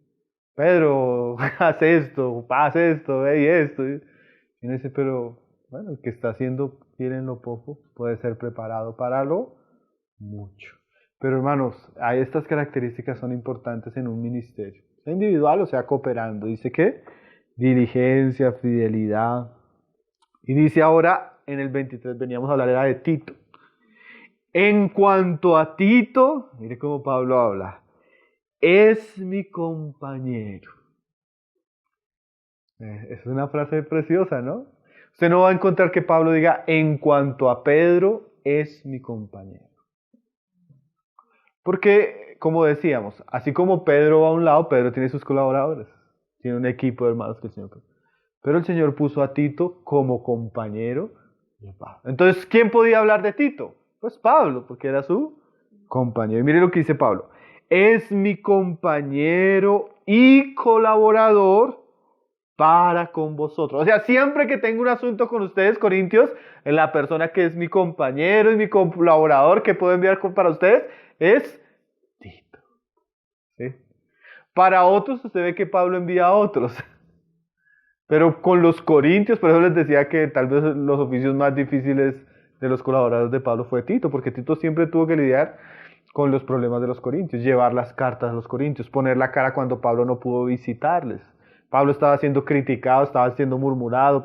Pedro, haz esto, ve y esto. Y uno dice, pero bueno, el que está haciendo fiel en lo poco puede ser preparado para lo mucho. Pero hermanos, hay estas características son importantes en un ministerio, sea individual o sea cooperando. Dice que diligencia, fidelidad. Y dice ahora, en el 23 veníamos a hablar era de Tito. En cuanto a Tito, mire cómo Pablo habla, es mi compañero. Es una frase preciosa, ¿no? Usted no va a encontrar que Pablo diga, en cuanto a Pedro, es mi compañero. Porque, como decíamos, así como Pedro va a un lado, Pedro tiene sus colaboradores. Tiene un equipo de hermanos que el Señor. Pero el Señor puso a Tito como compañero de Pablo. Entonces, ¿quién podía hablar de Tito? Pues Pablo, porque era su compañero. Y mire lo que dice Pablo. Es mi compañero y colaborador para con vosotros. O sea, siempre que tengo un asunto con ustedes, corintios, la persona que es mi compañero y mi colaborador que puedo enviar para ustedes es Tito. ¿Sí? Para otros, usted ve que Pablo envía a otros. Pero con los corintios, por eso les decía que tal vez los oficios más difíciles de los colaboradores de Pablo fue Tito, porque Tito siempre tuvo que lidiar con los problemas de los corintios, llevar las cartas a los corintios, poner la cara cuando Pablo no pudo visitarles. Pablo estaba siendo criticado, estaba siendo murmurado,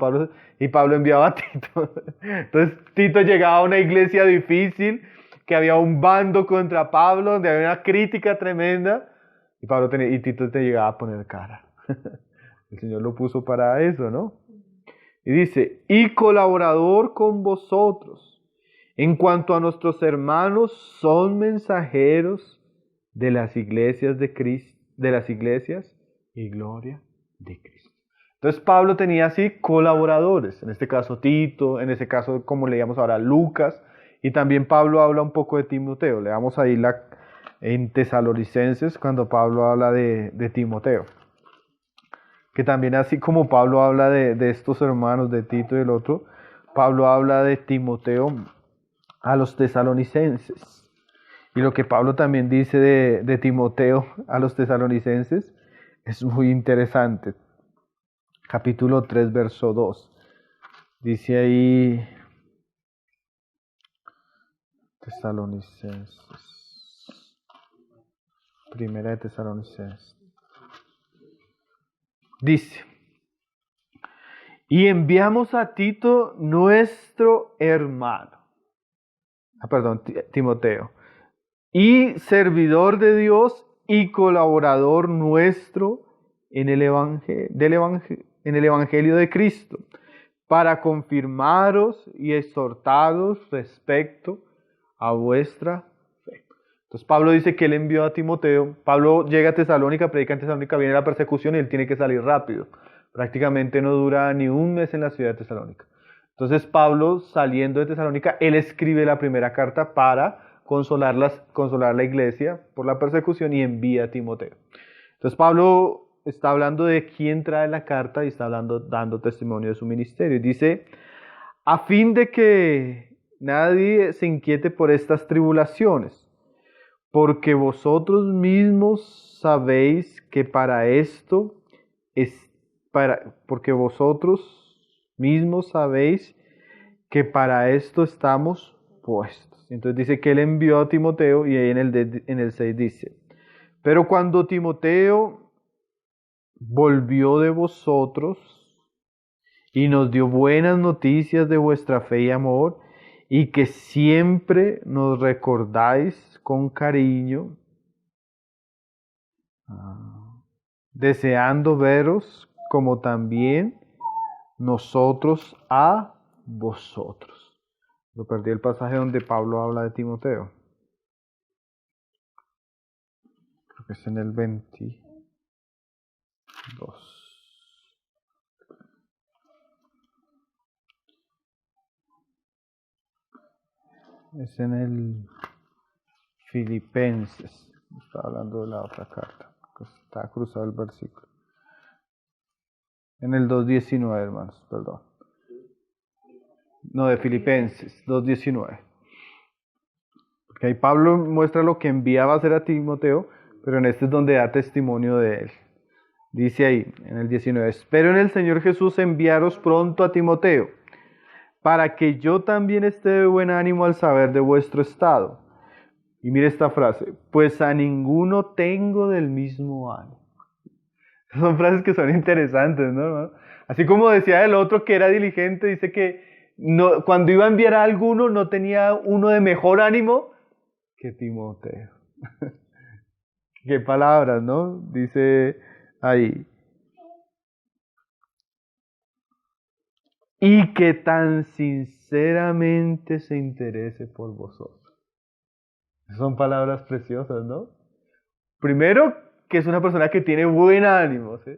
y Pablo enviaba a Tito. Entonces Tito llegaba a una iglesia difícil, que había un bando contra Pablo, donde había una crítica tremenda, y Tito te llegaba a poner cara. El Señor lo puso para eso, ¿no? Y dice, y colaborador con vosotros, en cuanto a nuestros hermanos, son mensajeros de las iglesias de Cristo, de las iglesias y gloria de Cristo. Entonces Pablo tenía así colaboradores, en este caso Tito, en este caso como leíamos ahora Lucas, y también Pablo habla un poco de Timoteo. Leamos ahí en Tesalonicenses cuando Pablo habla de Timoteo. Que también así como Pablo habla de estos hermanos, de Tito y el otro, Pablo habla de Timoteo a los tesalonicenses. Y lo que Pablo también dice de Timoteo a los tesalonicenses es muy interesante. Capítulo 3, verso 2. Dice ahí, Tesalonicenses, primera de Tesalonicenses. Dice, y enviamos a Tito, nuestro hermano. Timoteo. Y servidor de Dios y colaborador nuestro en el Evangelio de Cristo, para confirmaros y exhortaros respecto a vuestra fe. Entonces Pablo dice que él envió a Timoteo. Pablo llega a Tesalónica, predica en Tesalónica, viene la persecución y él tiene que salir rápido. Prácticamente no dura ni un mes en la ciudad de Tesalónica. Entonces Pablo, saliendo de Tesalónica, él escribe la primera carta para consolar la iglesia por la persecución y envía a Timoteo. Entonces Pablo está hablando de quién trae la carta y está dando testimonio de su ministerio. Y dice, a fin de que nadie se inquiete por estas tribulaciones, porque vosotros mismos sabéis que para esto porque vosotros mismos sabéis que para esto estamos puestos. Entonces dice que él envió a Timoteo y ahí en el 6 dice, pero cuando Timoteo volvió de vosotros y nos dio buenas noticias de vuestra fe y amor, y que siempre nos recordáis con cariño, deseando veros como también nosotros a vosotros. Lo perdí el pasaje donde Pablo habla de Timoteo. Es en el 22. Es en el Filipenses. Estaba hablando de la otra carta. Está cruzado el versículo. En el 2:19, hermanos, perdón. No, de Filipenses, 2:19. Porque ahí Pablo muestra lo que enviaba a hacer a Timoteo, pero en este es donde da testimonio de él. Dice ahí, en el 19, espero en el Señor Jesús enviaros pronto a Timoteo, para que yo también esté de buen ánimo al saber de vuestro estado. Y mire esta frase, pues a ninguno tengo del mismo ánimo. Son frases que son interesantes, ¿no? Así como decía el otro que era diligente, dice que no, cuando iba a enviar a alguno no tenía uno de mejor ánimo que Timoteo. Qué palabras, ¿no? Dice ahí. Y que tan sinceramente se interese por vosotros. Son palabras preciosas, ¿no? Primero, que es una persona que tiene buen ánimo, ¿sí?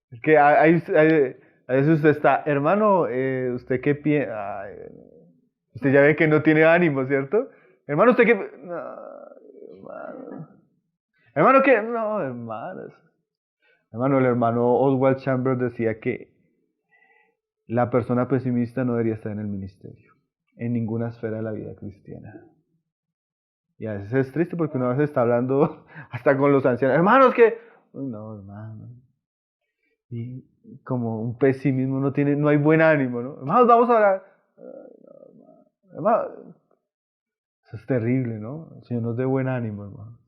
Es que a veces usted está, hermano, ¿usted qué piensa? Usted ya ve que no tiene ánimo, ¿cierto? Hermano, ¿usted qué? No, hermano. Hermano, ¿qué? No, hermanos. Hermano, el hermano Oswald Chambers decía que la persona pesimista no debería estar en el ministerio, en ninguna esfera de la vida cristiana. Y a veces es triste porque uno a veces está hablando hasta con los ancianos. Hermanos, que... No, hermano. Y como un pesimismo no hay buen ánimo, ¿no? Hermanos, vamos a hablar. Hermano, eso es terrible, ¿no? El Señor nos dé buen ánimo, hermano.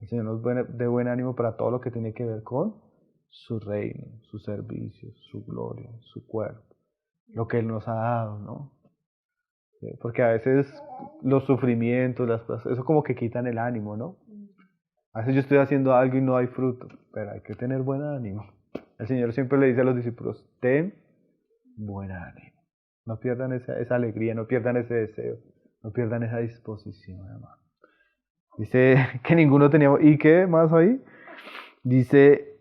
El Señor nos dé buen ánimo para todo lo que tiene que ver con su reino, su servicio, su gloria, su cuerpo, lo que Él nos ha dado, ¿no? Porque a veces los sufrimientos, las cosas, eso como que quitan el ánimo, ¿no? A veces yo estoy haciendo algo y no hay fruto, pero hay que tener buen ánimo. El Señor siempre le dice a los discípulos, ten buen ánimo. No pierdan esa alegría, no pierdan ese deseo, no pierdan esa disposición, hermano. Dice que ninguno tenía... ¿Y qué más ahí? Dice,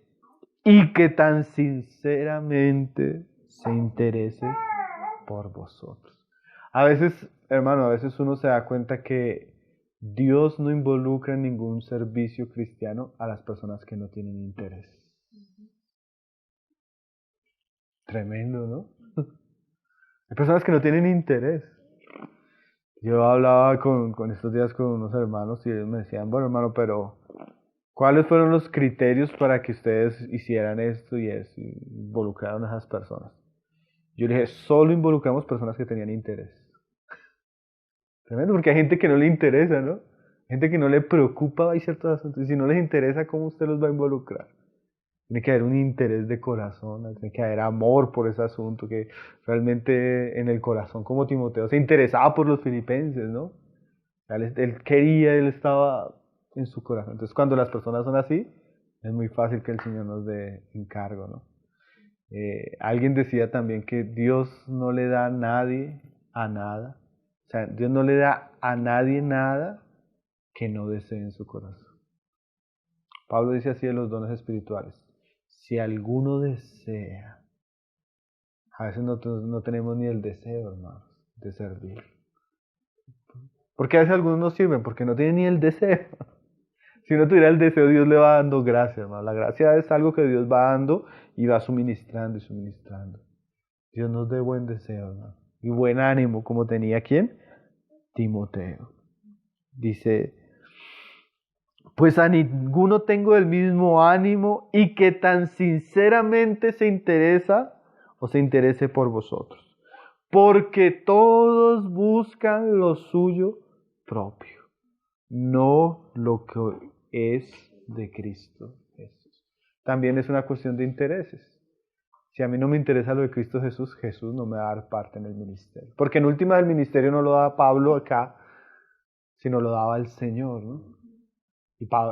y que tan sinceramente se interese por vosotros. A veces, hermano, a veces uno se da cuenta que Dios no involucra en ningún servicio cristiano a las personas que no tienen interés. Tremendo, ¿no? Hay personas que no tienen interés. Yo hablaba con estos días con unos hermanos y ellos me decían, bueno, hermano, pero ¿cuáles fueron los criterios para que ustedes hicieran esto y eso, y involucraron a esas personas? Yo le dije, solo involucramos personas que tenían interés. Tremendo, porque hay gente que no le interesa, ¿no? Gente que no le preocupa, hay ciertos asuntos, y si no les interesa, ¿cómo usted los va a involucrar? Tiene que haber un interés de corazón, tiene que haber amor por ese asunto, que realmente en el corazón, como Timoteo, se interesaba por los filipenses, ¿no? Él quería, él estaba en su corazón. Entonces, cuando las personas son así, es muy fácil que el Señor nos dé encargo, ¿no? Alguien decía también que Dios no le da a nadie a nada. O sea, Dios no le da a nadie nada que no desee en su corazón. Pablo dice así de los dones espirituales. Si alguno desea, a veces no tenemos ni el deseo, hermanos, de servir. Porque a veces algunos no sirven porque no tienen ni el deseo. Si uno tuviera el deseo, Dios le va dando gracia, hermano. La gracia es algo que Dios va dando y va suministrando y suministrando. Dios nos dé buen deseo, hermano. Y buen ánimo, como tenía ¿quién? Timoteo. Dice, pues a ninguno tengo el mismo ánimo y que tan sinceramente se interese por vosotros. Porque todos buscan lo suyo propio, no lo que es de Cristo Jesús. También es una cuestión de intereses. Si a mí no me interesa lo de Cristo Jesús, Jesús no me va a dar parte en el ministerio. Porque en última el ministerio no lo daba Pablo acá, sino lo daba el Señor, ¿no?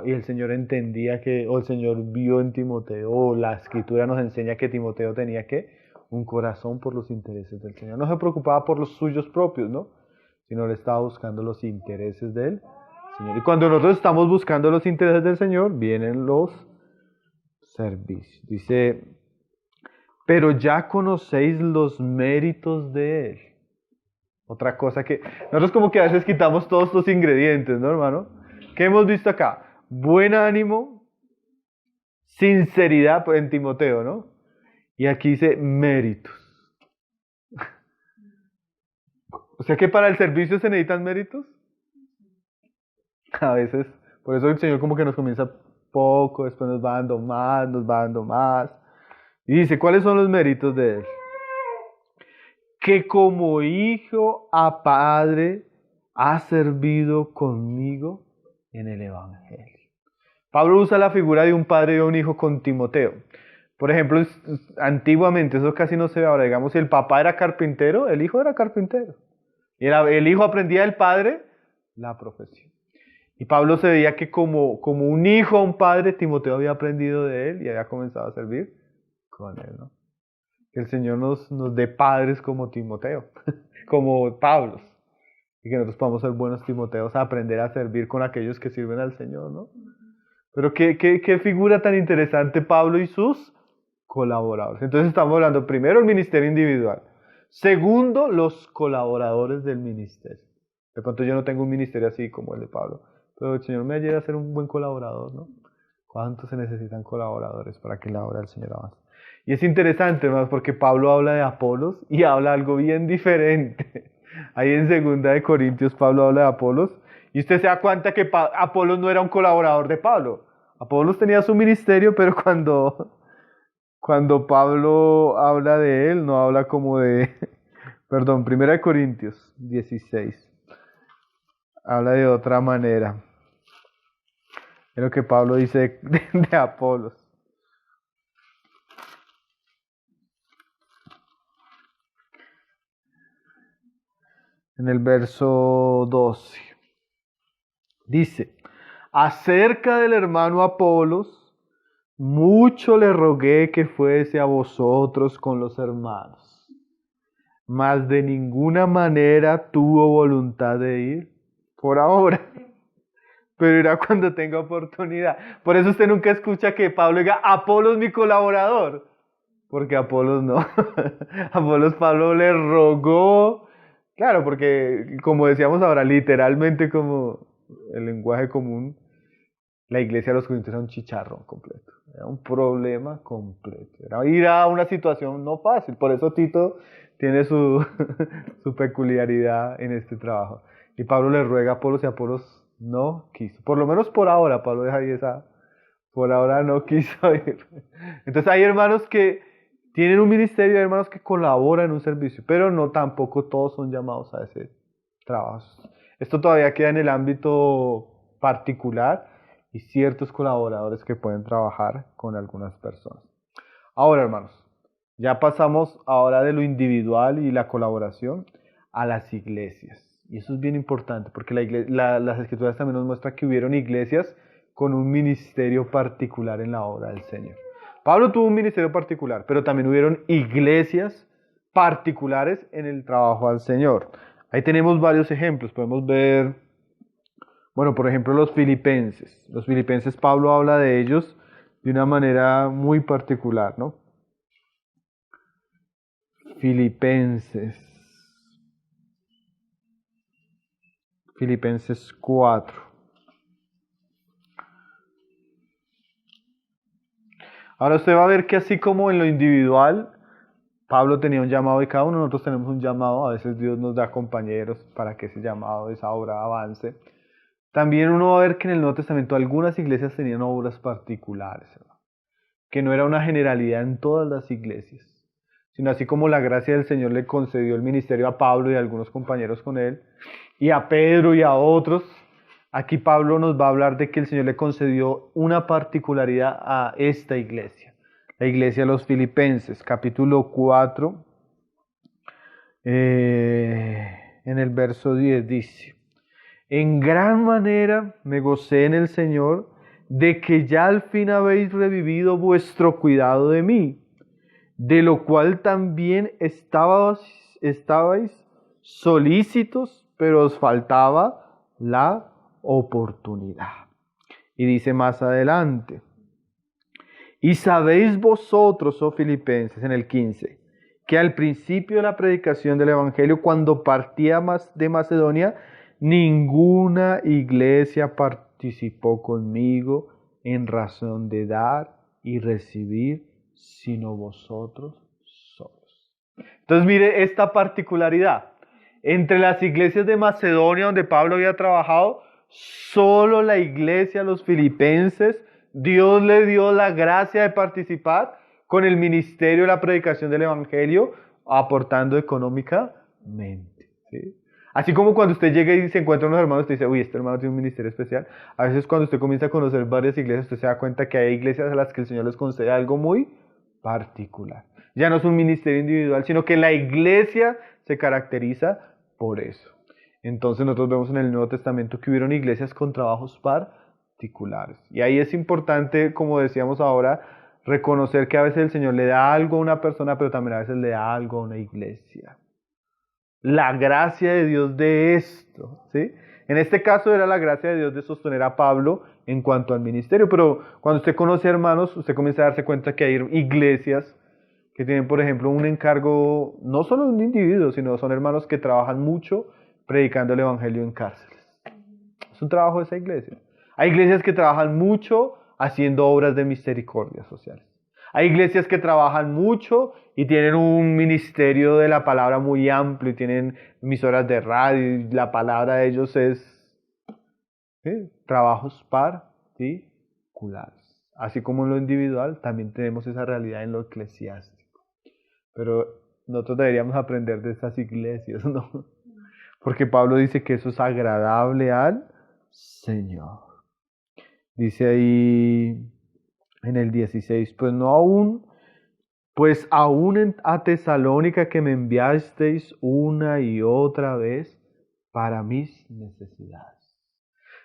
Y el Señor entendía que, o el Señor vio en Timoteo, o la Escritura nos enseña que Timoteo tenía que un corazón por los intereses del Señor. No se preocupaba por los suyos propios, ¿no? Sino le estaba buscando los intereses del Señor. Y cuando nosotros estamos buscando los intereses del Señor, vienen los servicios. Dice, pero ya conocéis los méritos de Él. Otra cosa que nosotros como que a veces quitamos todos estos ingredientes, ¿no, hermano? ¿Qué hemos visto acá? Buen ánimo, sinceridad en Timoteo, ¿no? Y aquí dice méritos. O sea que para el servicio se necesitan méritos. A veces, por eso el Señor como que nos comienza poco, después nos va dando más, nos va dando más. Y dice, ¿cuáles son los méritos de Él? Que como hijo a padre ha servido conmigo en el Evangelio. Pablo usa la figura de un padre y de un hijo con Timoteo. Por ejemplo, antiguamente, eso casi no se ve ahora, digamos, si el papá era carpintero, el hijo era carpintero. Y el hijo aprendía del padre la profesión. Y Pablo se veía que como un hijo a un padre, Timoteo había aprendido de él y había comenzado a servir con él, ¿no? Que el Señor nos dé padres como Timoteo, como Pablos, y que nosotros podamos ser buenos Timoteos a aprender a servir con aquellos que sirven al Señor, ¿no? Pero qué figura tan interesante Pablo y sus colaboradores. Entonces estamos hablando primero el ministerio individual, segundo los colaboradores del ministerio. De pronto yo no tengo un ministerio así como el de Pablo, pero el Señor me ayuda a ser un buen colaborador, ¿no? ¿Cuántos se necesitan colaboradores para que la obra del Señor avance? Y es interesante, hermanos, porque Pablo habla de Apolos y habla algo bien diferente. Ahí en 2 Corintios Pablo habla de Apolos y usted se da cuenta que Apolos no era un colaborador de Pablo. Apolos tenía su ministerio, pero cuando Pablo habla de él, no habla como de... Perdón, 1 Corintios 16. Habla de otra manera. Es lo que Pablo dice de Apolos. En el verso 12. Dice, acerca del hermano Apolos, mucho le rogué que fuese a vosotros con los hermanos, mas de ninguna manera tuvo voluntad de ir por ahora, pero irá cuando tenga oportunidad. Por eso usted nunca escucha que Pablo diga, Apolos mi colaborador, porque Apolos no. Apolos Pablo le rogó. Claro, porque como decíamos ahora, literalmente como el lenguaje común, la iglesia de los Corintios era un chicharrón completo, era un problema completo, era ir a una situación no fácil, por eso Tito tiene su peculiaridad en este trabajo. Y Pablo le ruega a Apolos y Apolos no quiso, por lo menos por ahora, Pablo deja ahí por ahora no quiso ir. Entonces hay hermanos que tienen un ministerio, hay hermanos que colaboran en un servicio, pero no tampoco todos son llamados a ese trabajo. Esto todavía queda en el ámbito particular y ciertos colaboradores que pueden trabajar con algunas personas. Ahora, hermanos, ya pasamos ahora de lo individual y la colaboración a las iglesias. Y eso es bien importante porque las escrituras también nos muestran que hubieron iglesias con un ministerio particular en la obra del Señor. Pablo tuvo un ministerio particular, pero también hubieron iglesias particulares en el trabajo al Señor. Ahí tenemos varios ejemplos. Podemos ver, bueno, por ejemplo, los filipenses. Los filipenses, Pablo habla de ellos de una manera muy particular, ¿no? Filipenses 4. Ahora usted va a ver que así como en lo individual, Pablo tenía un llamado y cada uno de nosotros tenemos un llamado. A veces Dios nos da compañeros para que ese llamado, esa obra avance. También uno va a ver que en el Nuevo Testamento algunas iglesias tenían obras particulares, ¿verdad? Que no era una generalidad en todas las iglesias, sino así como la gracia del Señor le concedió el ministerio a Pablo y a algunos compañeros con él, y a Pedro y a otros, aquí Pablo nos va a hablar de que el Señor le concedió una particularidad a esta iglesia, la iglesia de los Filipenses, capítulo 4, en el verso 10 dice, en gran manera me gocé en el Señor de que ya al fin habéis revivido vuestro cuidado de mí, de lo cual también estabais solícitos, pero os faltaba la oportunidad. Y dice más adelante, y sabéis vosotros, oh Filipenses, en el 15, que al principio de la predicación del Evangelio, cuando partía de Macedonia, ninguna iglesia participó conmigo en razón de dar y recibir, sino vosotros solos. Entonces mire esta particularidad. Entre las iglesias de Macedonia donde Pablo había trabajado, solo la iglesia, los filipenses, Dios le dio la gracia de participar con el ministerio de la predicación del Evangelio, aportando económicamente, ¿sí? Así como cuando usted llega y se encuentra unos hermanos, usted dice, uy, este hermano tiene un ministerio especial. A veces cuando usted comienza a conocer varias iglesias, usted se da cuenta que hay iglesias a las que el Señor les concede algo muy particular. Ya no es un ministerio individual, sino que la iglesia se caracteriza por eso. Entonces nosotros vemos en el Nuevo Testamento que hubieron iglesias con trabajos particulares. Y ahí es importante, como decíamos ahora, reconocer que a veces el Señor le da algo a una persona, pero también a veces le da algo a una iglesia. La gracia de Dios de esto, ¿sí? En este caso era la gracia de Dios de sostener a Pablo en cuanto al ministerio, pero cuando usted conoce hermanos, usted comienza a darse cuenta que hay iglesias que tienen, por ejemplo, un encargo, no solo de un individuo, sino son hermanos que trabajan mucho predicando el evangelio en cárceles. Es un trabajo de esa iglesia. Hay iglesias que trabajan mucho haciendo obras de misericordia sociales. Hay iglesias que trabajan mucho y tienen un ministerio de la palabra muy amplio y tienen emisoras de radio y la palabra de ellos es trabajos particulares. Así como en lo individual, también tenemos esa realidad en lo eclesiástico. Pero nosotros deberíamos aprender de estas iglesias, ¿no? Porque Pablo dice que eso es agradable al Señor. Dice ahí en el 16, pues aún a Tesalónica que me enviasteis una y otra vez para mis necesidades.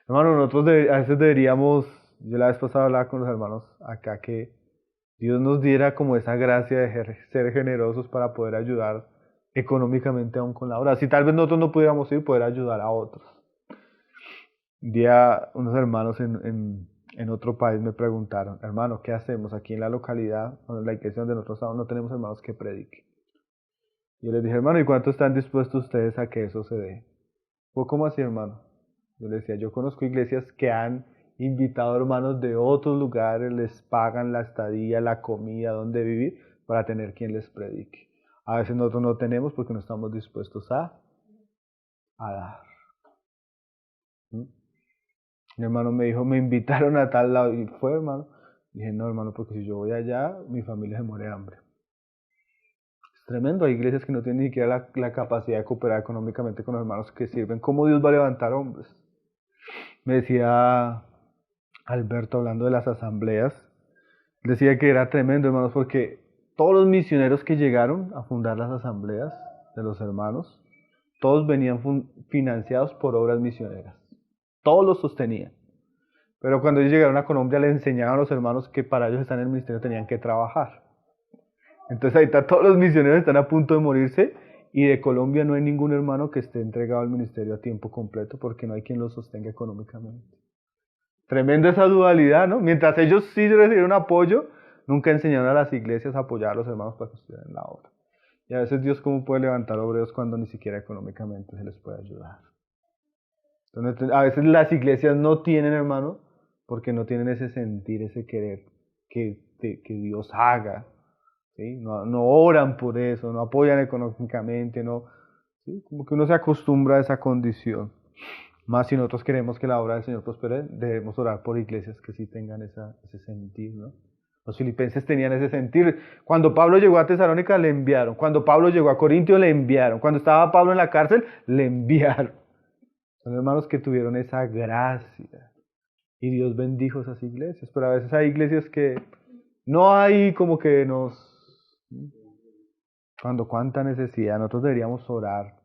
Hermano, nosotros a veces deberíamos, yo la vez pasada hablaba con los hermanos acá, que Dios nos diera como esa gracia de ser generosos para poder ayudar económicamente aún con la obra. Si tal vez nosotros no pudiéramos ir, poder ayudar a otros. Un día unos hermanos en otro país me preguntaron, hermano, ¿qué hacemos aquí en la localidad, en la iglesia donde nosotros estamos, no tenemos hermanos que prediquen? Yo les dije, hermano, ¿y cuánto están dispuestos ustedes a que eso se dé? Pues, ¿cómo así, hermano? Yo les decía, yo conozco iglesias que han invitado hermanos de otros lugares, les pagan la estadía, la comida, donde vivir, para tener quien les predique. A veces nosotros no tenemos porque no estamos dispuestos a dar. Mi hermano me dijo, me invitaron a tal lado, y fue, hermano. Dije, no, hermano, porque si yo voy allá, mi familia se muere de hambre. Es tremendo, hay iglesias que no tienen ni siquiera la capacidad de cooperar económicamente con los hermanos que sirven. ¿Cómo Dios va a levantar hombres? Me decía Alberto, hablando de las asambleas, decía que era tremendo, hermanos, porque todos los misioneros que llegaron a fundar las asambleas de los hermanos, todos venían financiados por obras misioneras. Todos los sostenían. Pero cuando ellos llegaron a Colombia, les enseñaban a los hermanos que para ellos estar en el ministerio tenían que trabajar. Entonces ahorita todos los misioneros están a punto de morirse y de Colombia no hay ningún hermano que esté entregado al ministerio a tiempo completo porque no hay quien los sostenga económicamente. Tremenda esa dualidad, ¿no? Mientras ellos sí recibieron apoyo, nunca enseñaron a las iglesias a apoyar a los hermanos para que estuvieran en la obra. Y a veces Dios cómo puede levantar obreros cuando ni siquiera económicamente se les puede ayudar. Entonces, a veces las iglesias no tienen, hermano, porque no tienen ese sentir, ese querer que Dios haga. ¿Sí? No oran por eso, no apoyan económicamente, no, ¿sí? Como que uno se acostumbra a esa condición. Más si nosotros queremos que la obra del Señor prospere, debemos orar por iglesias que sí tengan ese sentir, ¿no? Los filipenses tenían ese sentir. Cuando Pablo llegó a Tesalónica, le enviaron. Cuando Pablo llegó a Corintio, le enviaron. Cuando estaba Pablo en la cárcel, le enviaron. Son hermanos que tuvieron esa gracia. Y Dios bendijo esas iglesias. Pero a veces hay iglesias que no hay como que cuando cuánta necesidad, nosotros deberíamos orar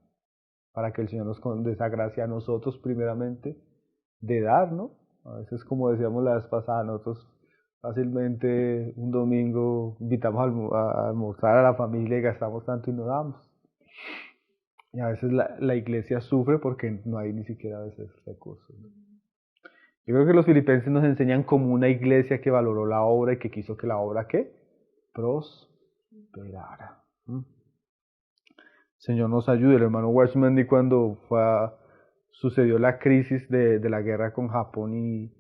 para que el Señor nos dé esa gracia a nosotros primeramente de dar, ¿no? A veces, como decíamos la vez pasada, nosotros fácilmente un domingo invitamos a almorzar a la familia y gastamos tanto y no damos. Y a veces la iglesia sufre porque no hay ni siquiera a veces recursos, ¿no? Yo creo que los filipenses nos enseñan como una iglesia que valoró la obra y que quiso que la obra, ¿qué? Prosperara. Señor nos ayude. El hermano Watchman, cuando sucedió la crisis de la guerra con Japón y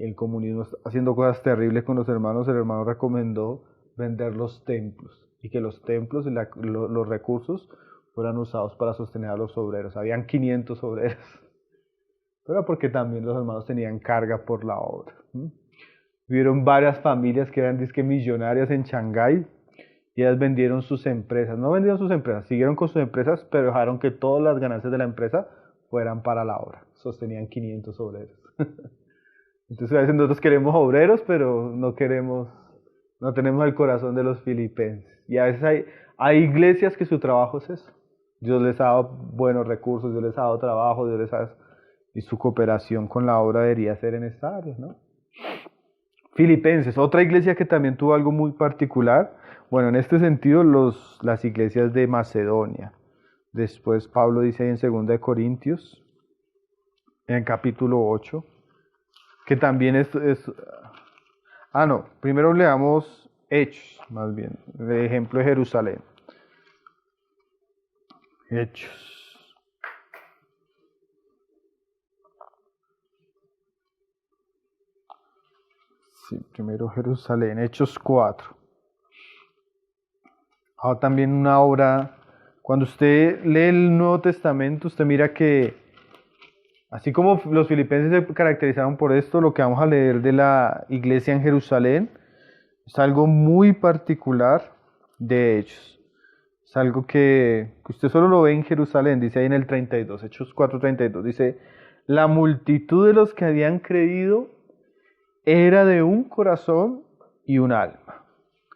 el comunismo haciendo cosas terribles con los hermanos, el hermano recomendó vender los templos y que los templos y los recursos fueran usados para sostener a los obreros. Habían 500 obreros, pero porque también los hermanos tenían carga por la obra. Hubieron varias familias que eran disque millonarias en Shanghái y ellas vendieron sus empresas. No vendieron sus empresas, siguieron con sus empresas, pero dejaron que todas las ganancias de la empresa fueran para la obra. Sostenían 500 obreros. Entonces a veces nosotros queremos obreros, pero no tenemos el corazón de los filipenses. Y a veces hay iglesias que su trabajo es eso. Dios les ha dado buenos recursos, Dios les ha dado trabajo, y su cooperación con la obra debería ser en esta área, ¿no? Filipenses, otra iglesia que también tuvo algo muy particular. Bueno, en este sentido, las iglesias de Macedonia. Después Pablo dice ahí en 2 Corintios, en capítulo 8, que también primero leamos Hechos, más bien, de ejemplo de Jerusalén. Hechos. Sí, primero Jerusalén, Hechos 4. También una obra, cuando usted lee el Nuevo Testamento, usted mira que, así como los filipenses se caracterizaron por esto, lo que vamos a leer de la iglesia en Jerusalén es algo muy particular de Hechos. Es algo que usted solo lo ve en Jerusalén, dice ahí en el 32, Hechos 4:32, dice, la multitud de los que habían creído era de un corazón y un alma.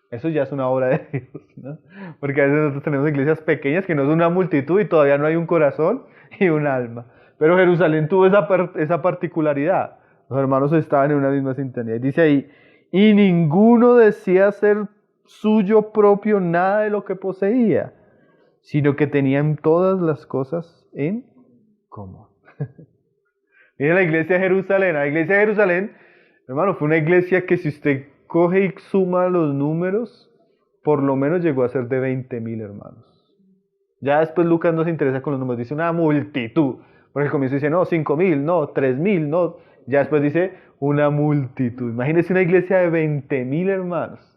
Eso ya es una obra de Dios, ¿no? Porque a veces nosotros tenemos iglesias pequeñas que no son una multitud y todavía no hay un corazón y un alma. Pero Jerusalén tuvo esa particularidad. Los hermanos estaban en una misma sintonía. Y dice ahí, y ninguno decía ser suyo propio nada de lo que poseía, sino que tenían todas las cosas en común. Miren la iglesia de Jerusalén. La iglesia de Jerusalén, hermano, fue una iglesia que si usted coge y suma los números, por lo menos llegó a ser de 20,000 hermanos. Ya después Lucas no se interesa con los números, dice una multitud. Porque al comienzo dice, no, 5,000, no, 3,000, no. Ya después dice una multitud. Imagínense una iglesia de 20,000 hermanos.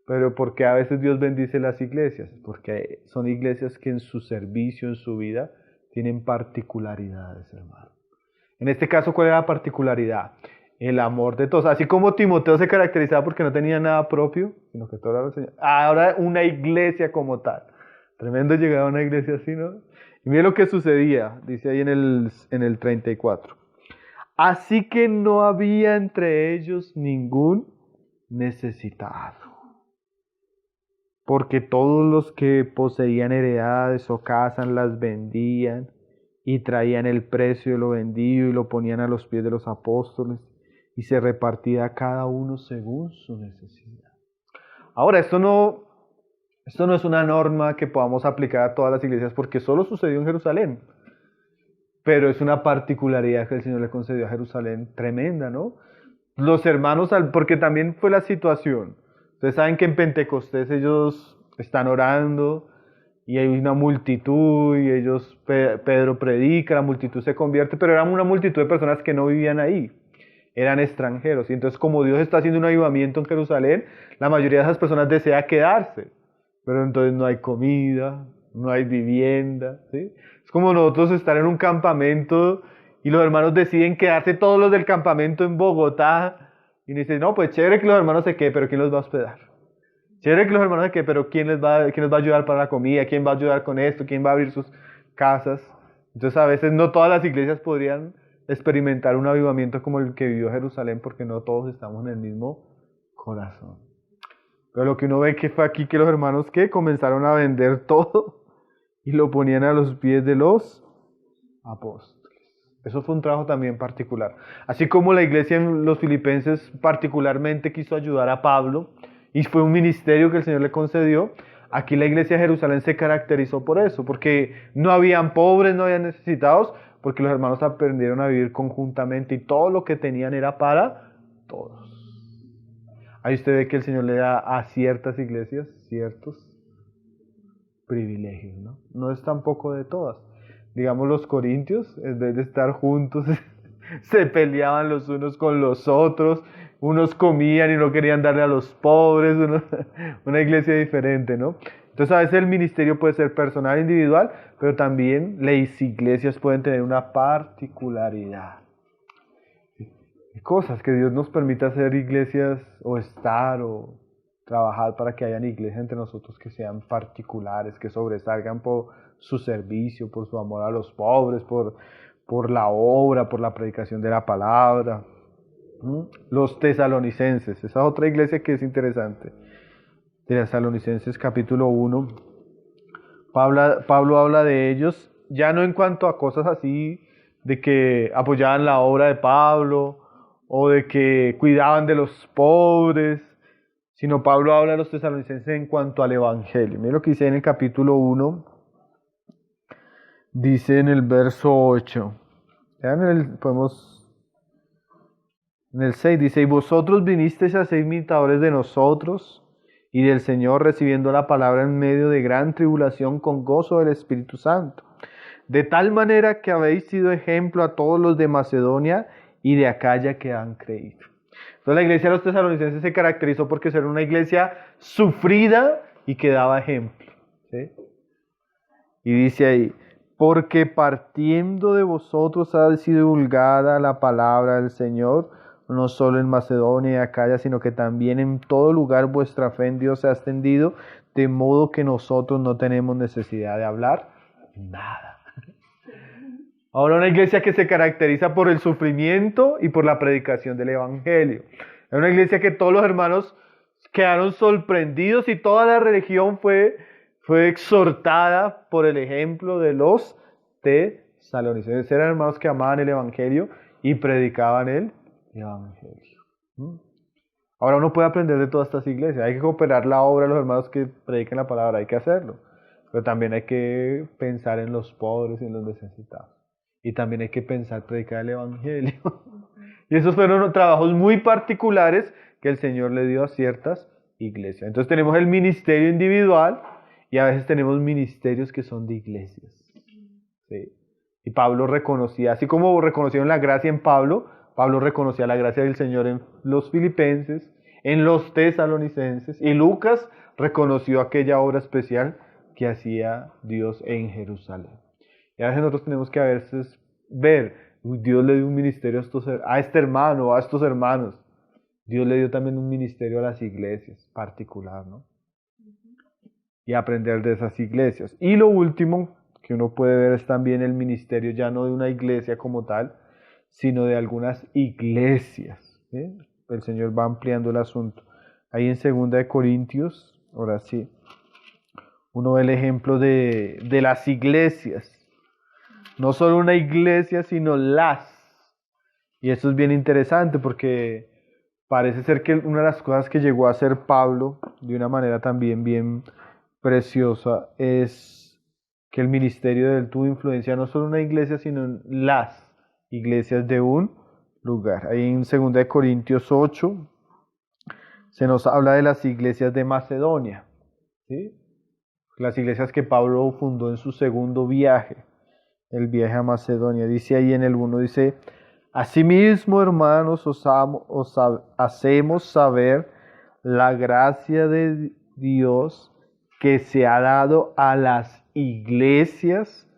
Pero ¿por qué a veces Dios bendice las iglesias? Porque son iglesias que en su servicio, en su vida, tienen particularidades, hermano. En este caso, ¿cuál era la particularidad? El amor de todos. Así como Timoteo se caracterizaba porque no tenía nada propio, sino que todo era lo Señor. Ahora una iglesia como tal. Tremendo llegar a una iglesia así, ¿no? Y mire lo que sucedía, dice ahí en el 34. Así que no había entre ellos ningún necesitado, porque todos los que poseían heredades o casas las vendían y traían el precio de lo vendido y lo ponían a los pies de los apóstoles y se repartía a cada uno según su necesidad. Ahora, esto no es una norma que podamos aplicar a todas las iglesias porque solo sucedió en Jerusalén. Pero es una particularidad que el Señor le concedió a Jerusalén tremenda, ¿no? Los hermanos, porque también fue la situación. Ustedes saben que en Pentecostés ellos están orando y hay una multitud y Pedro predica, la multitud se convierte, pero era una multitud de personas que no vivían ahí. Eran extranjeros. Y entonces como Dios está haciendo un avivamiento en Jerusalén, la mayoría de esas personas desea quedarse. Pero entonces no hay comida, no hay vivienda, ¿sí? Es como nosotros estar en un campamento y los hermanos deciden quedarse todos los del campamento en Bogotá y dicen, no, pues chévere que los hermanos se queden, pero ¿quién los va a hospedar? Chévere que los hermanos se queden, pero ¿quién les va a ayudar para la comida? ¿Quién va a ayudar con esto? ¿Quién va a abrir sus casas? Entonces a veces no todas las iglesias podrían experimentar un avivamiento como el que vivió Jerusalén porque no todos estamos en el mismo corazón. Pero lo que uno ve que fue aquí que los hermanos que comenzaron a vender todo y lo ponían a los pies de los apóstoles. Eso fue un trabajo también particular. Así como la iglesia en los filipenses particularmente quiso ayudar a Pablo y fue un ministerio que el Señor le concedió, Aquí la iglesia de Jerusalén se caracterizó por eso, porque no habían pobres, no habían necesitados, porque los hermanos aprendieron a vivir conjuntamente y todo lo que tenían era para todos. Ahí usted ve que el Señor le da a ciertas iglesias ciertos privilegios, ¿no? No es tampoco de todas. Digamos, los corintios, en vez de estar juntos, se peleaban los unos con los otros, unos comían y no querían darle a los pobres, una iglesia diferente, ¿no? Entonces a veces el ministerio puede ser personal, individual, pero también las iglesias pueden tener una particularidad. Cosas que Dios nos permita hacer iglesias o estar o trabajar para que hayan iglesias entre nosotros que sean particulares, que sobresalgan por su servicio, por su amor a los pobres, por la obra, por la predicación de la palabra. Los tesalonicenses, esa otra iglesia que es interesante. Tesalonicenses capítulo 1. Pablo habla de ellos, ya no en cuanto a cosas así, de que apoyaban la obra de Pablo, o de que cuidaban de los pobres, sino Pablo habla de los tesalonicenses en cuanto al evangelio. Mira lo que dice en el capítulo 1, dice en el verso 8, en el 6 dice, y vosotros vinisteis a ser imitadores de nosotros y del Señor, recibiendo la palabra en medio de gran tribulación con gozo del Espíritu Santo, de tal manera que habéis sido ejemplo a todos los de Macedonia y de Acaya que han creído. Entonces la iglesia de los tesalonicenses se caracterizó porque ser una iglesia sufrida y que daba ejemplo, ¿sí? Y dice ahí, porque partiendo de vosotros ha sido divulgada la palabra del Señor, no solo en Macedonia y Acaya, sino que también en todo lugar vuestra fe en Dios se ha extendido, de modo que nosotros no tenemos necesidad de hablar nada. Ahora una iglesia que se caracteriza por el sufrimiento y por la predicación del evangelio. Es una iglesia que todos los hermanos quedaron sorprendidos y toda la religión fue exhortada por el ejemplo de los tesalonicenses. Eran hermanos que amaban el evangelio y predicaban el evangelio. Ahora uno puede aprender de todas estas iglesias. Hay que cooperar la obra de los hermanos que predican la palabra, hay que hacerlo. Pero también hay que pensar en los pobres y en los necesitados. Y también hay que pensar predicar el evangelio. Y esos fueron trabajos muy particulares que el Señor le dio a ciertas iglesias. Entonces tenemos el ministerio individual y a veces tenemos ministerios que son de iglesias. ¿Sí? Y Pablo reconocía, así como reconocieron la gracia en Pablo, Pablo reconocía la gracia del Señor en los filipenses, en los tesalonicenses, y Lucas reconoció aquella obra especial que hacía Dios en Jerusalén. Y a veces nosotros tenemos que a veces ver, Dios le dio un ministerio a este hermano, a estos hermanos. Dios le dio también un ministerio a las iglesias, particular, ¿no? Y aprender de esas iglesias. Y lo último que uno puede ver es también el ministerio ya no de una iglesia como tal, sino de algunas iglesias, ¿sí? El Señor va ampliando el asunto. Ahí en 2 Corintios, ahora sí, uno ve el ejemplo de las iglesias. No solo una iglesia, sino las. Y esto es bien interesante porque parece ser que una de las cosas que llegó a hacer Pablo de una manera también bien preciosa es que el ministerio de él tuvo influencia no solo en una iglesia, sino en las iglesias de un lugar. Ahí en 2 Corintios 8 se nos habla de las iglesias de Macedonia, ¿sí? Las iglesias que Pablo fundó en su segundo viaje. El viaje a Macedonia. Dice ahí en el 1, dice, asimismo, hermanos, os hacemos saber la gracia de Dios que se ha dado a las iglesias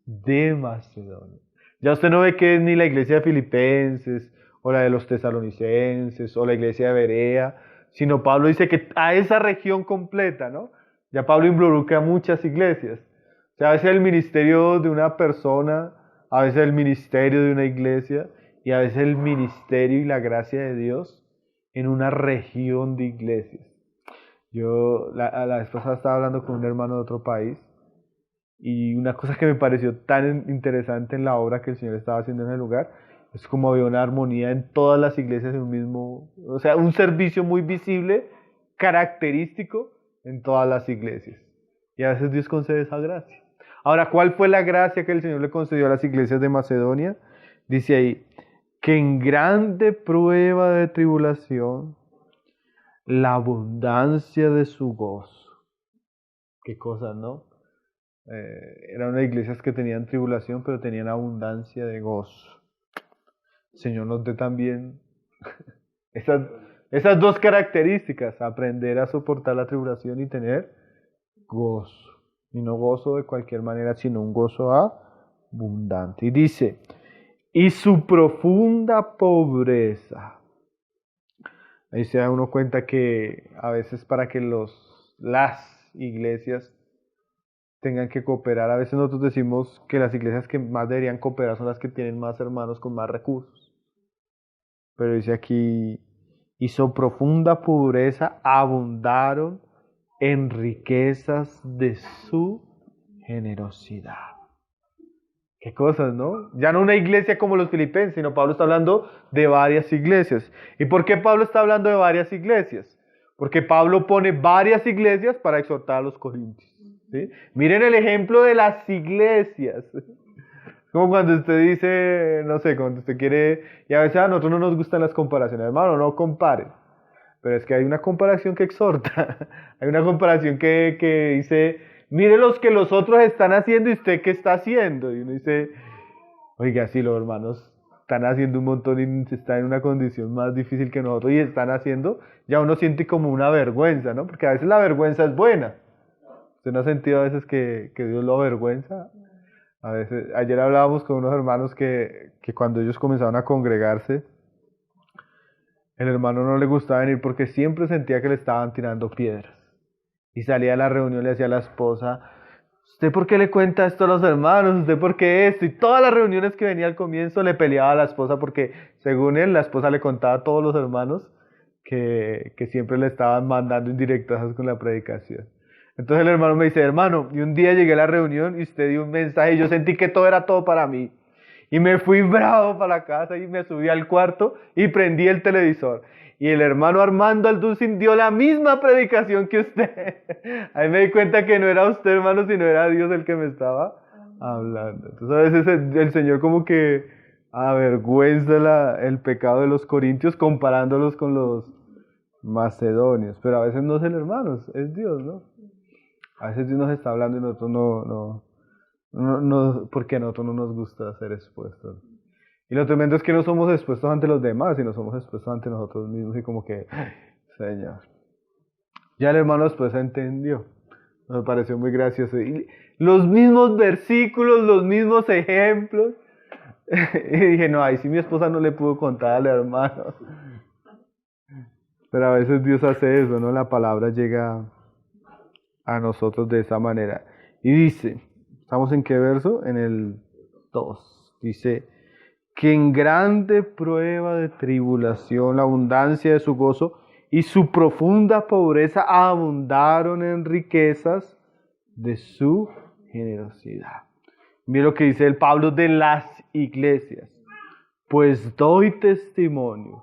de Macedonia. Ya usted no ve que es ni la iglesia de Filipenses, o la de los tesalonicenses, o la iglesia de Berea, sino Pablo dice que a esa región completa, ¿no? Ya Pablo involucra a muchas iglesias. O sea, a veces el ministerio de una persona, a veces el ministerio de una iglesia y a veces el ministerio y la gracia de Dios en una región de iglesias. Yo la vez pasada estaba hablando con un hermano de otro país y una cosa que me pareció tan interesante en la obra que el Señor estaba haciendo en el lugar es como había una armonía en todas las iglesias en un mismo, o sea, un servicio muy visible, característico, en todas las iglesias. Y a veces Dios concede esa gracia. Ahora, ¿cuál fue la gracia que el Señor le concedió a las iglesias de Macedonia? Dice ahí, que en grande prueba de tribulación, la abundancia de su gozo. Qué cosas, ¿no? Eran unas iglesias que tenían tribulación, pero tenían abundancia de gozo. El Señor nos dé también esas dos características, aprender a soportar la tribulación y tener gozo. Y no gozo de cualquier manera, sino un gozo abundante. Y dice, y su profunda pobreza. Ahí se da uno cuenta que a veces para que las iglesias tengan que cooperar, a veces nosotros decimos que las iglesias que más deberían cooperar son las que tienen más hermanos con más recursos. Pero dice aquí, y su profunda pobreza abundaron en riquezas de su generosidad. Qué cosas, ¿no? Ya no una iglesia como los filipenses, sino Pablo está hablando de varias iglesias. ¿Y por qué Pablo está hablando de varias iglesias? Porque Pablo pone varias iglesias para exhortar a los corintios, ¿sí? Miren el ejemplo de las iglesias. Como cuando usted dice, no sé, cuando usted quiere, y a veces a nosotros no nos gustan las comparaciones, hermano, no comparen. Pero es que hay una comparación que exhorta, hay una comparación que dice, mire los que los otros están haciendo y usted qué está haciendo. Y uno dice, oiga, sí, los hermanos están haciendo un montón y están en una condición más difícil que nosotros y están haciendo, ya uno siente como una vergüenza, ¿no? Porque a veces la vergüenza es buena. ¿Usted no ha sentido a veces que Dios lo avergüenza? A veces, ayer hablábamos con unos hermanos que cuando ellos comenzaron a congregarse, el hermano no le gustaba venir porque siempre sentía que le estaban tirando piedras. Y salía a la reunión y le decía a la esposa, ¿usted por qué le cuenta esto a los hermanos? ¿Usted por qué esto? Y todas las reuniones que venía al comienzo le peleaba a la esposa porque, según él, la esposa le contaba a todos los hermanos que siempre le estaban mandando indirectas con la predicación. Entonces el hermano me dice, hermano, y un día llegué a la reunión y usted dio un mensaje y yo sentí que todo era todo para mí. Y me fui bravo para la casa y me subí al cuarto y prendí el televisor. Y el hermano Armando Alducin dio la misma predicación que usted. Ahí me di cuenta que no era usted, hermano, sino era Dios el que me estaba hablando. Entonces a veces el Señor como que avergüenza el pecado de los corintios comparándolos con los macedonios. Pero a veces no es el hermano, es Dios, ¿no? A veces Dios nos está hablando y nosotros no, porque a nosotros no nos gusta ser expuestos. Y lo tremendo es que no somos expuestos ante los demás, sino somos expuestos ante nosotros mismos y como que, Señor. Ya el hermano después entendió. Me pareció muy gracioso. Y los mismos versículos, los mismos ejemplos. Y dije, no, ahí sí mi esposa no le pudo contar al hermano. Pero a veces Dios hace eso, ¿no? La palabra llega a nosotros de esa manera. Y dice, ¿estamos en qué verso? En el 2. Dice, que en grande prueba de tribulación la abundancia de su gozo y su profunda pobreza abundaron en riquezas de su generosidad. Mira lo que dice el Pablo de las iglesias. Pues doy testimonio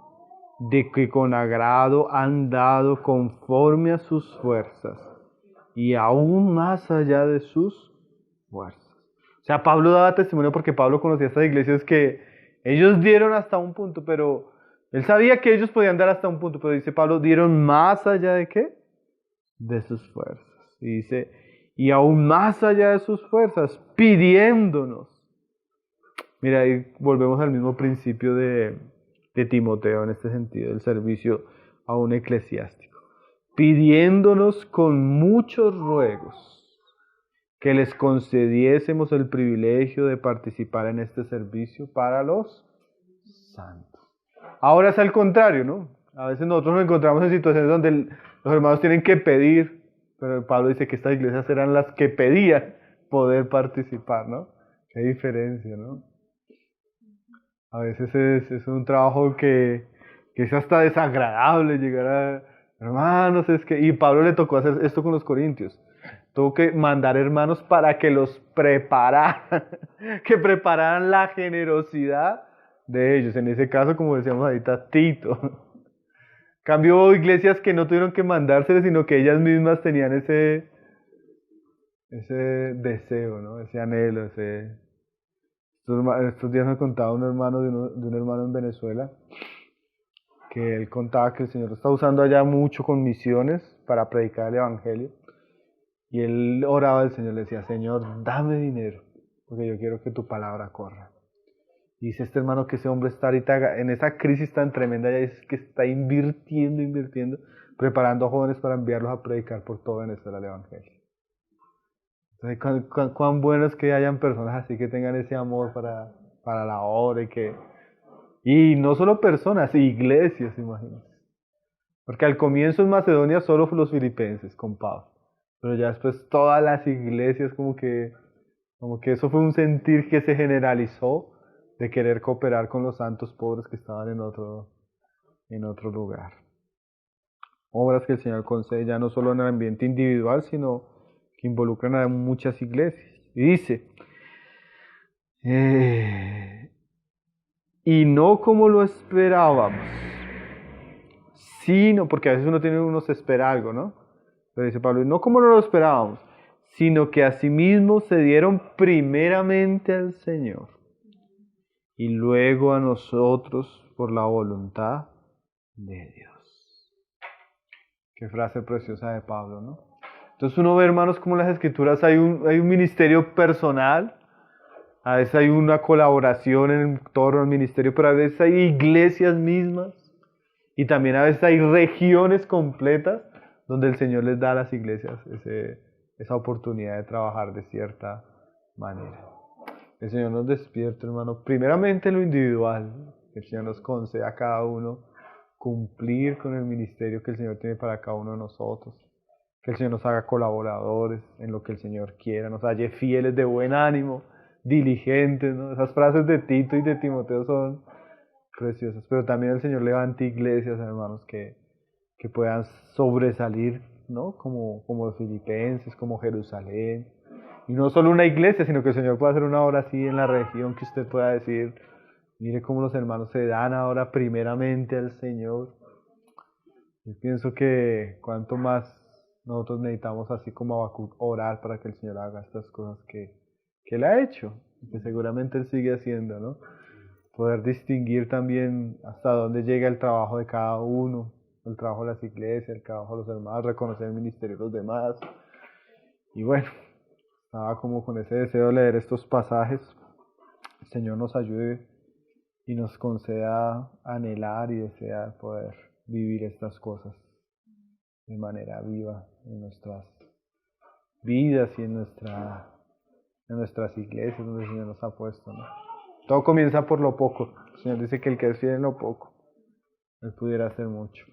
de que con agrado han dado conforme a sus fuerzas y aún más allá de sus fuerzas. O sea, Pablo daba testimonio porque Pablo conocía estas iglesias que ellos dieron hasta un punto, pero él sabía que ellos podían dar hasta un punto, pero dice Pablo, dieron más allá de ¿qué? De sus fuerzas. Y dice, y aún más allá de sus fuerzas, pidiéndonos. Mira, ahí volvemos al mismo principio de Timoteo en este sentido, el servicio a un eclesiástico. Pidiéndonos con muchos ruegos que les concediésemos el privilegio de participar en este servicio para los santos. Ahora es al contrario, ¿no? A veces nosotros nos encontramos en situaciones donde los hermanos tienen que pedir, pero Pablo dice que estas iglesias eran las que pedían poder participar, ¿no? Qué diferencia, ¿no? A veces es un trabajo que es hasta desagradable llegar a, hermanos, es que, y Pablo le tocó hacer esto con los corintios. Tuvo que mandar hermanos para que los prepararan, que prepararan la generosidad de ellos. En ese caso, como decíamos ahorita, Tito. Cambio iglesias que no tuvieron que mandárseles, sino que ellas mismas tenían ese deseo, ¿no? Ese anhelo, Estos días me contaba un hermano de un hermano en Venezuela, que él contaba que el Señor lo está usando allá mucho con misiones para predicar el Evangelio. Y él oraba al Señor, le decía, Señor, dame dinero, porque yo quiero que tu palabra corra. Y dice este hermano que ese hombre está ahorita en esa crisis tan tremenda, ya dice que está invirtiendo, preparando a jóvenes para enviarlos a predicar por todo Venezuela el Evangelio. Entonces, cuán bueno es que hayan personas así que tengan ese amor para la obra y no solo personas, iglesias, imagínense. Porque al comienzo en Macedonia solo los filipenses con Pablo, pero ya después todas las iglesias como que eso fue un sentir que se generalizó de querer cooperar con los santos pobres que estaban en otro lugar. Obras que el Señor concede ya no solo en el ambiente individual, sino que involucran a muchas iglesias. Y dice, y no como lo esperábamos, sino, porque a veces uno se espera algo, ¿no? Pero dice Pablo, y no como no lo esperábamos, sino que asimismo se dieron primeramente al Señor y luego a nosotros por la voluntad de Dios. Qué frase preciosa de Pablo, ¿no? Entonces uno ve, hermanos, como en las Escrituras hay un ministerio personal, a veces hay una colaboración en torno al ministerio, pero a veces hay iglesias mismas y también a veces hay regiones completas donde el Señor les da a las iglesias esa oportunidad de trabajar de cierta manera. El Señor nos despierta, hermano, primeramente en lo individual, que el Señor nos conceda a cada uno cumplir con el ministerio que el Señor tiene para cada uno de nosotros. Que el Señor nos haga colaboradores en lo que el Señor quiera, nos halle fieles, de buen ánimo, diligentes, ¿no? Esas frases de Tito y de Timoteo son preciosas, pero también el Señor levanta iglesias, hermanos, que puedan sobresalir, ¿no? Como los filipenses, como Jerusalén. Y no solo una iglesia, sino que el Señor pueda hacer una obra así en la región que usted pueda decir, mire cómo los hermanos se dan ahora primeramente al Señor. Yo pienso que cuanto más nosotros necesitamos, así como Habacuc, orar para que el Señor haga estas cosas que Él ha hecho, y que seguramente Él sigue haciendo, ¿no? Poder distinguir también hasta dónde llega el trabajo de cada uno, el trabajo de las iglesias, el trabajo de los hermanos, reconocer el ministerio de los demás. Y bueno, estaba como con ese deseo de leer estos pasajes. El Señor nos ayude y nos conceda anhelar y desear poder vivir estas cosas de manera viva en nuestras vidas y en nuestras iglesias donde el Señor nos ha puesto, ¿no? Todo comienza por lo poco. El Señor dice que el que es fiel en lo poco, Él pudiera hacer mucho.